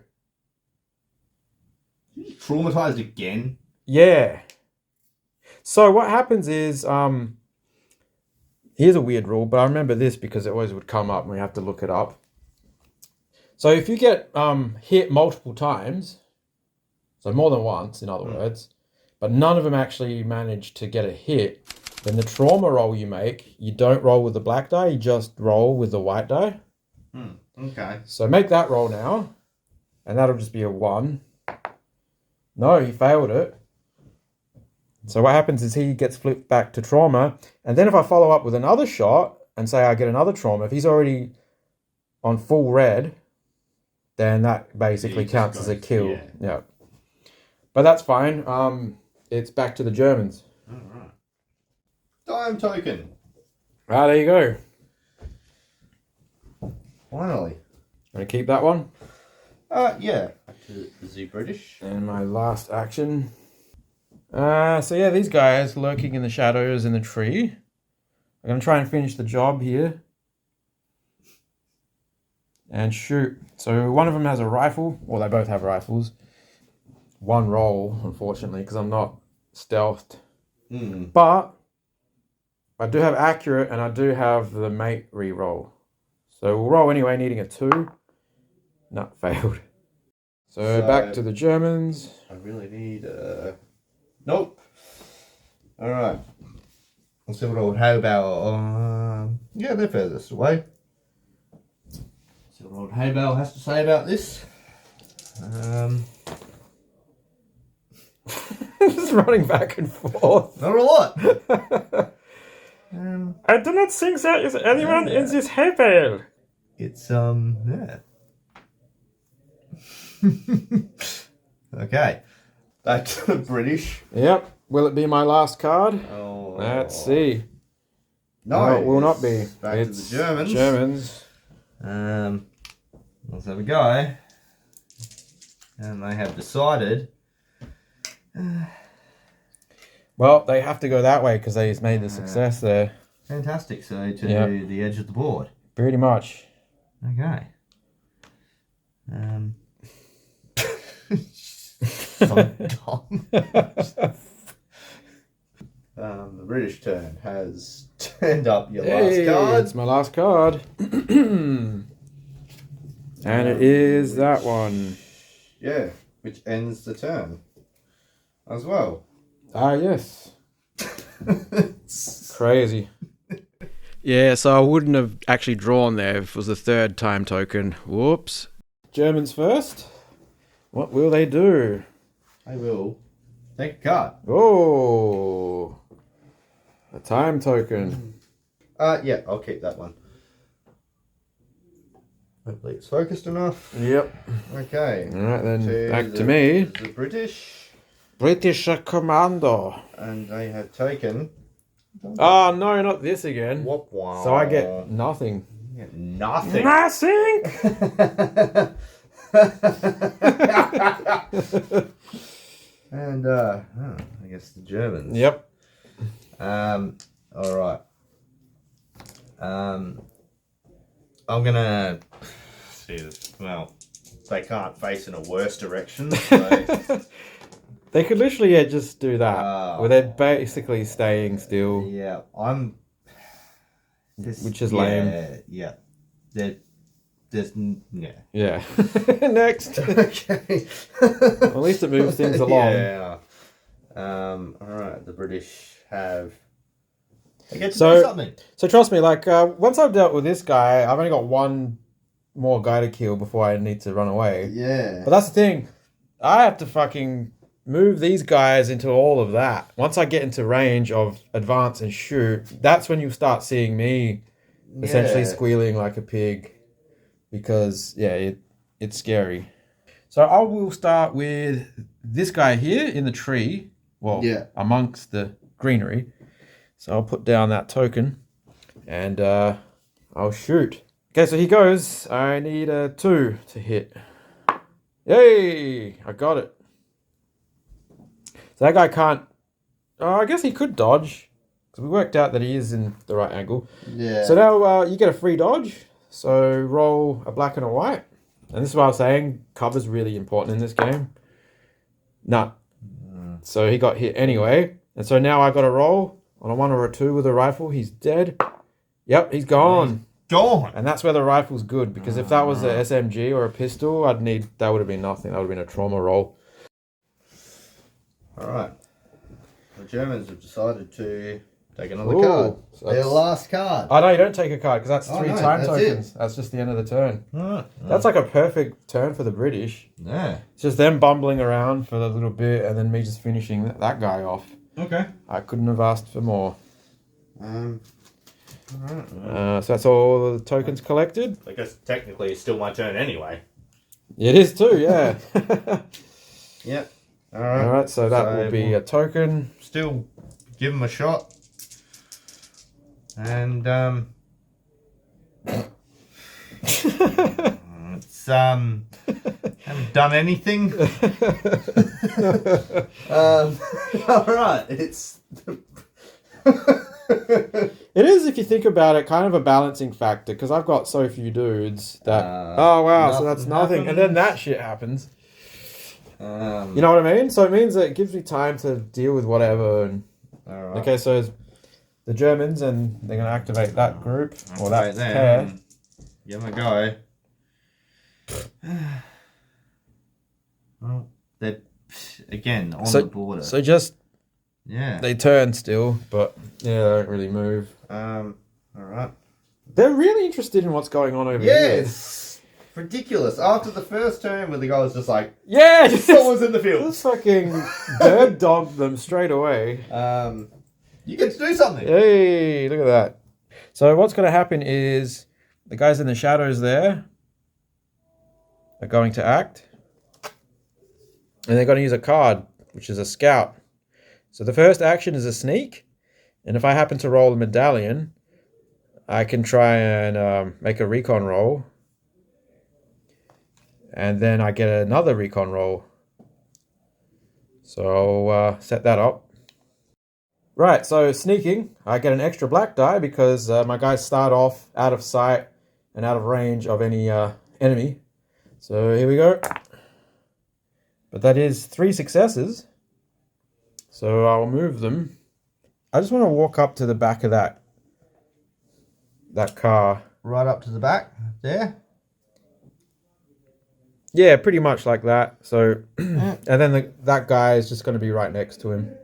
Traumatized again? Yeah. So what happens is, here's a weird rule, but I remember this because it always would come up and we have to look it up. So if you get hit multiple times, so more than once, in other words, but none of them actually manage to get a hit, then the trauma roll you make, you don't roll with the black die, you just roll with the white die. Okay. So make that roll now, and that'll just be a 1. No, he failed it. So what happens is he gets flipped back to trauma, and then if I follow up with another shot and say I get another trauma, if he's already on full red, then that basically It just counts as a goes- kill. Yeah. But that's fine. It's back to the Germans. Alright. Time token. Ah, there you go. Finally. Gonna keep that one. Yeah. Back to the British. And my last action. So yeah, these guys lurking in the shadows in the tree. I'm gonna try and finish the job here. And shoot. So one of them has a rifle. Well, they both have rifles. One roll, unfortunately, because I'm not stealthed. But I do have accurate, and I do have the mate re-roll. So we'll roll anyway, needing a 2. No, failed. So back to the Germans. I really need Nope. Alright. Let's see what old Haybell. Yeah, they're furthest away. See what old Haybell has to say about this. Just running back and forth. Not a lot. I do not think there is anyone in this Haybell. It's yeah. Okay. Back to the British. Yep. Will it be my last card? Oh, Let's see. No, it will not be. Back It's to the Germans. Germans. Let's have a go. And they have decided. Well, they have to go that way because they made the success there. Fantastic. So to Yep. the edge of the board. Pretty much. Okay. So dumb. The British turn has turned up your Hey, last card. it's my last card. And it is that one. Yeah, which ends the turn as well. Ah, yes. Crazy. Yeah, so I wouldn't have actually drawn there if it was the third time token. Whoops. Germans first. What will they do? I will take a card. Oh, a time token. Yeah, I'll keep that one. Hopefully it's focused enough. Yep. Okay. All right, then back to me. The British. British commando. And they have taken... Oh, no, not this again. Wop wow. So I get nothing. You get nothing. Nothing! And, I guess the Germans. Yep. Alright. I'm gonna see this. Well, they can't face in a worse direction. So, They could literally just do that. Oh. Where they're basically staying still. yeah, Which is lame. Yeah. Yeah. Yeah. Next. Okay. At least it moves things along. Yeah. Alright, the British have. They get to So- do something. So trust me, like, once I've dealt with this guy, I've only got one more guy to kill before I need to run away. Yeah. But that's the thing. I have to fucking move these guys into all of that. Once I get into range of advance and shoot, that's when you start seeing me essentially Yeah. squealing like a pig. Because, yeah, it's scary. So I will start with this guy here in the tree. Well, Yeah. amongst the greenery. So I'll put down that token. And I'll shoot. Okay, so he goes. I need a 2 to hit. Yay! I got it. So that guy can't... Oh, I guess he could dodge. Because we worked out that he is in the right angle. Yeah. So now you get a free dodge. So roll a black and a white. And this is what I was saying. Cover's really important in this game. Nah. So he got hit anyway. And so now I got to roll on a 1 or a 2 with a rifle. He's dead. Yep, he's gone. Gone. And that's where the rifle's good. Because if that was a SMG or a pistol, that would have been nothing. That would have been a trauma roll. Alright. The Germans have decided to take another Ooh, card. so Their that's- last card. Oh, no, you don't take a card because that's Oh, 3 no, time that's tokens. That's just the end of the turn. Alright. That's like a perfect turn for the British. Yeah. It's just them bumbling around for a little bit and then me just finishing that guy off. Okay. I couldn't have asked for more. So that's all the tokens collected. I guess technically it's still my turn anyway. It is too, yeah. Yep. Alright. Alright, so that will be a token. Still give him a shot. And it's haven't done anything. Alright, it's It is, if you think about it, kind of a balancing factor, because I've got so few dudes that oh wow, so that's nothing, and then that shit happens. You know what I mean? So it means that it gives me time to deal with whatever. And alright. okay, so it's the Germans, and they're going to activate that group or that pair. Give them a go. Well, they're again on the border. So just yeah, they turn still, but yeah, they don't really move. Alright. They're really interested in what's going on over here. Yes. Ridiculous. After the first turn where the guy was just like, yeah, someone's in the field. Just fucking bird dogged them straight away. You get to do something. Hey, look at that. So what's going to happen is the guys in the shadows there are going to act. And they're going to use a card, which is a scout. So the first action is a sneak. And if I happen to roll a medallion, I can try and make a recon roll. And then I get another recon roll. So I'll set that up. Right, so sneaking, I get an extra black die because my guys start off out of sight and out of range of any enemy. So here we go. But that is 3 successes. So I'll move them. I just want to walk up to the back of that car. Right up to the back there. Yeah, pretty much like that. So, and then that guy is just going to be right next to him.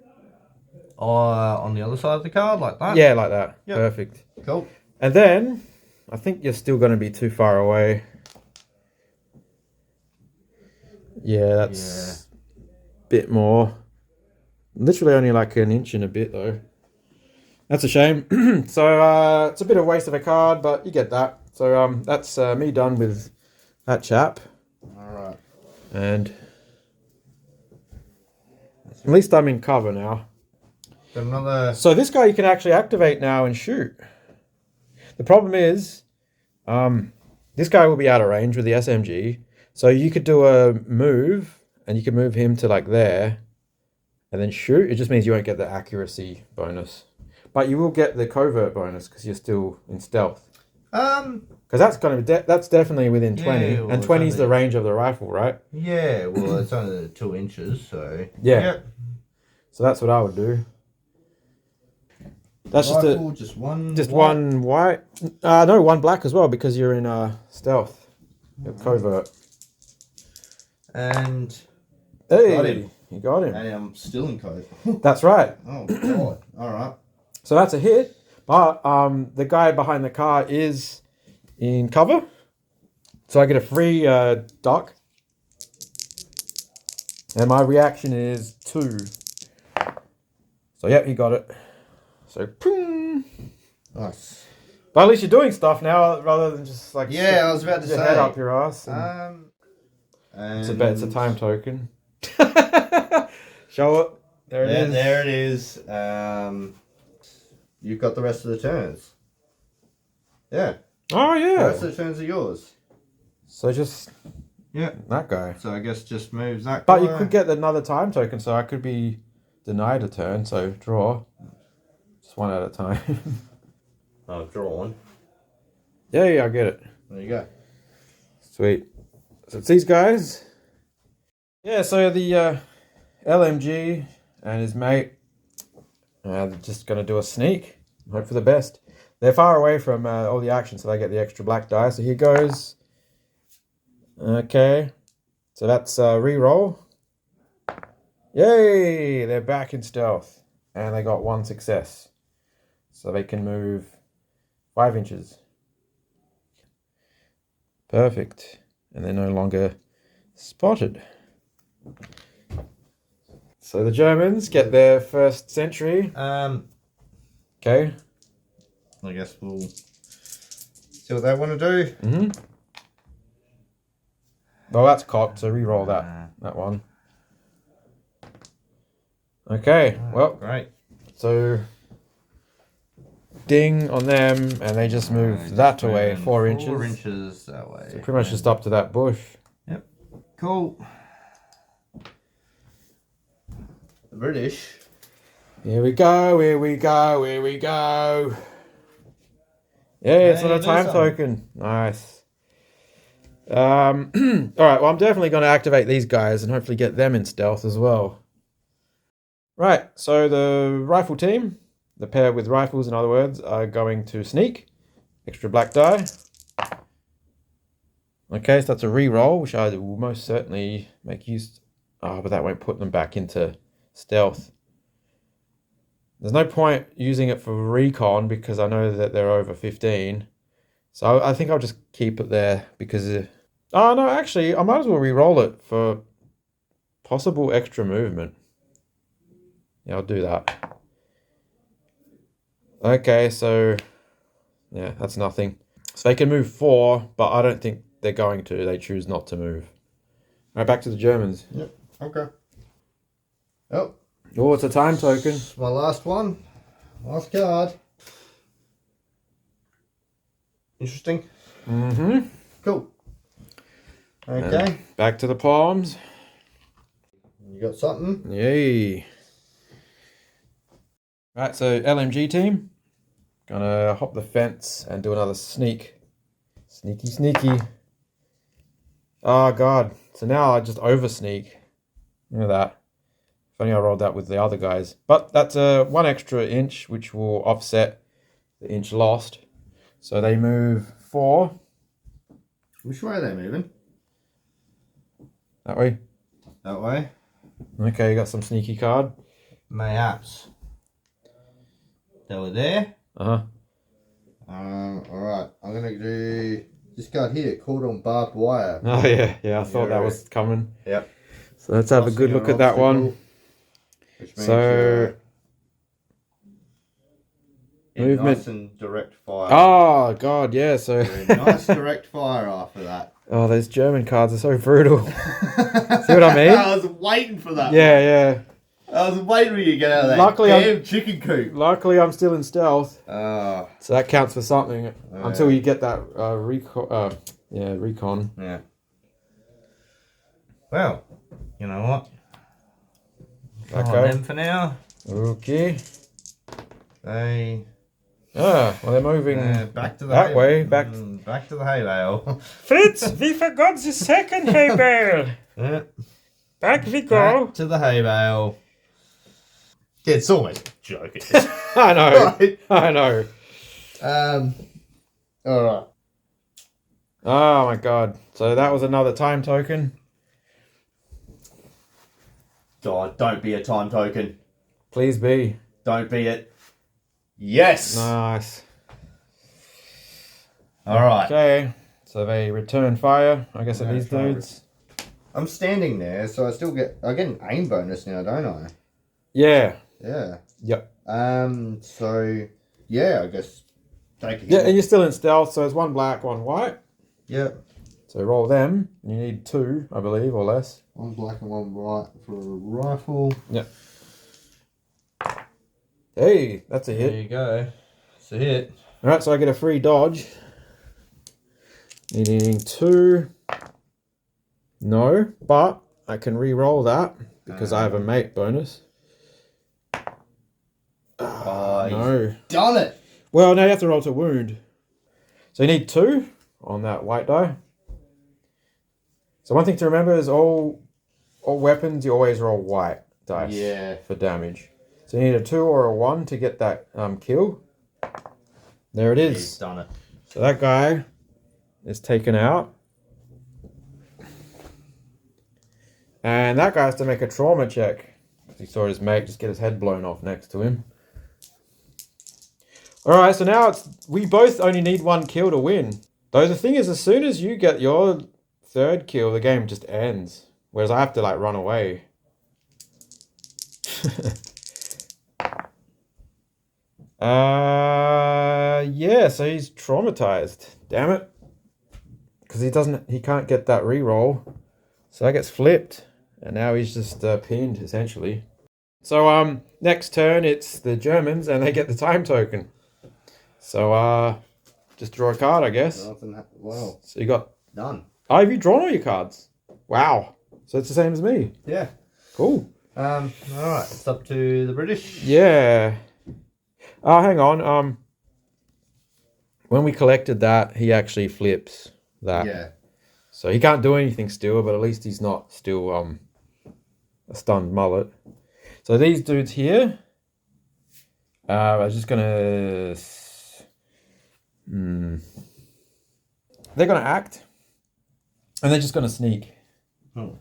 On the other side of the card, like that? Yeah, like that. Yep. Perfect. Cool. And then, I think you're still going to be too far away. Yeah, that's a bit more. Literally only like an inch and a bit, though. That's a shame. So, it's a bit of a waste of a card, but you get that. So, that's me done with that chap. Alright. And at least I'm in cover now. Got another... So this guy you can actually activate now and shoot. The problem is, this guy will be out of range with the SMG. So you could do a move, and you can move him to like there, and then shoot. It just means you won't get the accuracy bonus. But you will get the covert bonus because you're still in stealth. Because that's going to be that's definitely within 20, well, and 20 is the range of the rifle, right? Yeah, well, it's only 2 inches, so... Yeah. Yep. So that's what I would do. That's rifle, just one white. No, one black as well because you're in stealth. You're covert. And hey, got him. You got him. And I'm still in code. That's right. Oh god! All right. So that's a hit, but the guy behind the car is in cover, so I get a free duck, and my reaction is 2. So yep, he got it. So, boom. Nice. But at least you're doing stuff now rather than just like I was about to your say head up your ass. And It's a time token. Show it. There it is. There it is. You've got the rest of the turns. Yeah. Oh yeah. The rest of the turns are yours. So just Yeah. that guy. So I guess just moves that. But guy. you could get another time token, so I could be denied a turn. So draw. Just one at a time. Oh, drawn. Yeah, I get it. There you go. Sweet. So it's these guys. Yeah, so the LMG and his mate they're just going to do a sneak. Hope for the best. They're far away from all the action, so they get the extra black die. So here goes. Okay. So that's re-roll. Yay! They're back in stealth. And they got 1 success. So they can move 5 inches. Perfect. And they're no longer spotted. So the Germans get their first sentry. Um. Okay. I guess we'll see what they want to do. Mm-hmm. Well, that's cocked, so re-roll that one. Okay, well, Great. so ding on them, and they just move that away 4 inches. 4 inches that way. So pretty much just up to that bush. Yep. Cool. The British. Here we go, here we go, here we go. Yeah, it's not a time token. Nice. Alright, well, I'm definitely going to activate these guys and hopefully get them in stealth as well. Right, so the rifle team, the pair with rifles in other words, are going to sneak. Extra black die. Okay, so that's a re-roll, which I will most certainly make use. Oh, but that won't put them back into stealth. There's no point using it for recon because I know that they're over 15. So I think I'll just keep it there because... oh, no, actually, I might as well re-roll it for possible extra movement. Yeah, I'll do that. Okay, so... yeah, that's nothing. So they can move 4, but I don't think they're going to. They choose not to move. All right, back to the Germans. Yep, okay. Oh. Oh, it's a time token. My last one. Last card. Interesting. Mm-hmm. Cool. Okay. And back to the palms. You got something? Yay. Right, so LMG team. Gonna hop the fence and do another sneak. Sneaky, sneaky. Oh, God. So now I just over sneak. Look at that. If only I rolled that with the other guys. But that's 1 extra inch, which will offset the inch lost. So they move 4. Which way are they moving? That way. That way. Okay, you got some sneaky card. Mayhaps. They were there. Uh-huh. Alright. I'm gonna do this card here, caught on barbed wire. Oh, yeah. Yeah, I thought that was coming. Yep. So let's have a good look at that one. Which means So... movement. nice and direct fire. Oh, God, yeah, so... nice direct fire after that. Oh, those German cards are so brutal. See what I mean? I was waiting for that. Yeah. I was waiting for you to get out of that Luckily, damn chicken coop. Luckily, I'm still in stealth. Oh. So that counts for something until you get that recon. Yeah. Well, you know what? Okay. Them for now. Okay. They... well, they're moving back to the that way. Back to the hay bale. Fritz, we forgot the second hay bale. Yeah. Back we go. Back to the hay bale. Yeah, it's always a joke. I know. Right. I know. Alright. Oh, my God. So that was another time token. God, don't be a time token. Please be. Don't be it. Yes! Nice. Alright. Okay. So they return fire, I guess, at these dudes. I'm standing there, so I get an aim bonus now, don't I? Yeah. Yeah. Yep. So, yeah, I guess take a hit. Yeah, and you're still in stealth, so it's 1 black, 1 white. Yep. So roll them. You need 2, I believe, or less. 1 black and 1 white for a rifle. Yep. Hey, that's a hit. There you go. It's a hit. Alright, so I get a free dodge. Needing 2. No, but I can re-roll that because I have a mate bonus. Oh, No. done it! Well, now you have to roll to wound. So you need 2 on that white die. So one thing to remember is all weapons, you always roll white dice for damage. So you need a 2 or a 1 to get that kill. There it is. He's done it. So that guy is taken out. And that guy has to make a trauma check. He saw his mate just get his head blown off next to him. Alright, so now we both only need 1 kill to win. Though the thing is, as soon as you get your 3rd kill, the game just ends. Whereas I have to, like, run away. Yeah, so he's traumatized. Damn it. Because he can't get that reroll. So that gets flipped. And now he's just pinned, essentially. So, next turn, it's the Germans, and they get the time token. So, just draw a card, I guess. Wow. So you got... Done. Oh, have you drawn all your cards? Wow. So it's the same as me. Yeah. Cool. Alright, it's up to the British. Yeah. Oh, hang on. When we collected that, he actually flips that. Yeah. So he can't do anything still, but at least he's not still a stunned mullet. So these dudes here, I'm just gonna... They're gonna act, and they're just gonna sneak. Oh.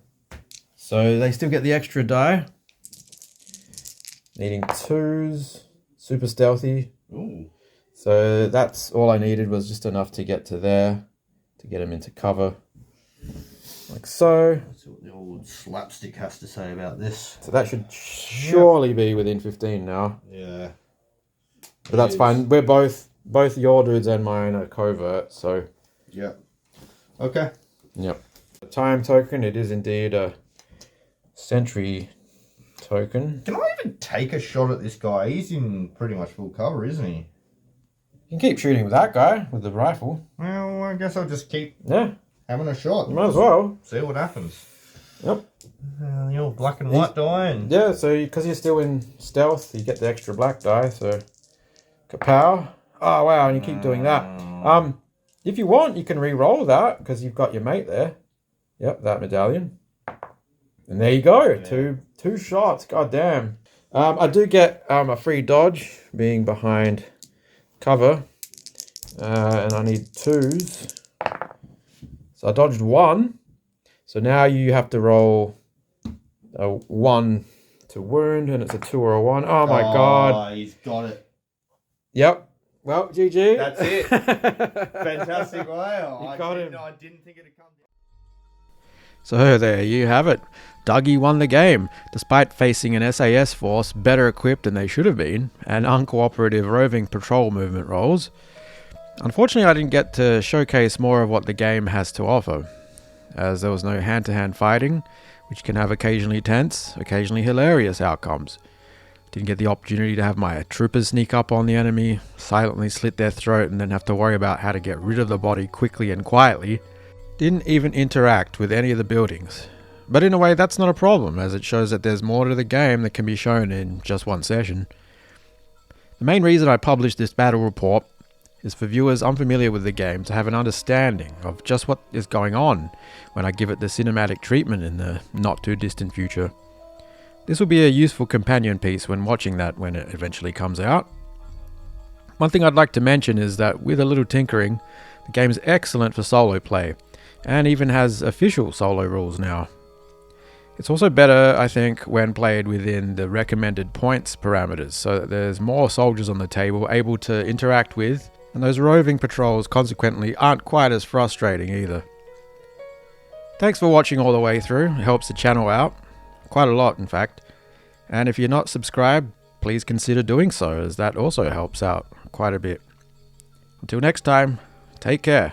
So they still get the extra die. Needing 2s, super stealthy. Ooh. So that's all I needed, was just enough to get to there, to get him into cover. Like so. Let's see what the old slapstick has to say about this. So that should surely be within 15 now. Yeah. But that's fine. We're both your dudes and mine are covert, so. Yeah. Okay. Yep. The time token, it is indeed a sentry token. Can I even take a shot at this guy? He's in pretty much full cover, isn't he? You can keep shooting with that guy, with the rifle. Well, I guess I'll just keep Yeah. having a shot. You might as well. See what happens. Yep. The old black and white die. And... Yeah, so because you're still in stealth, you get the extra black die, so... Kapow. Oh, wow, and you keep doing that. If you want, you can re-roll that, because you've got your mate there. Yep, that medallion. And there you go. Yeah. Two shots. God damn. I do get a free dodge, being behind cover. And I need 2s. So I dodged 1. So now you have to roll a 1 to wound, and it's a 2 or a 1. Oh my god. He's got it. Yep. Well, GG. That's it. Fantastic. Wow. You got him. I didn't think it'd come down. So there you have it. Dougie won the game, despite facing an SAS force better equipped than they should have been, and uncooperative roving patrol movement roles. Unfortunately, I didn't get to showcase more of what the game has to offer, as there was no hand-to-hand fighting, which can have occasionally tense, occasionally hilarious outcomes. Didn't get the opportunity to have my troopers sneak up on the enemy, silently slit their throat, and then have to worry about how to get rid of the body quickly and quietly. Didn't even interact with any of the buildings. But in a way, that's not a problem, as it shows that there's more to the game that can be shown in just one session. The main reason I published this battle report is for viewers unfamiliar with the game to have an understanding of just what is going on when I give it the cinematic treatment in the not too distant future. This will be a useful companion piece when watching that when it eventually comes out. One thing I'd like to mention is that with a little tinkering, the game is excellent for solo play, and even has official solo rules now. It's also better, I think, when played within the recommended points parameters, so that there's more soldiers on the table able to interact with, and those roving patrols consequently aren't quite as frustrating either. Thanks for watching all the way through, it helps the channel out, quite a lot in fact, and if you're not subscribed, please consider doing so, as that also helps out quite a bit. Until next time, take care.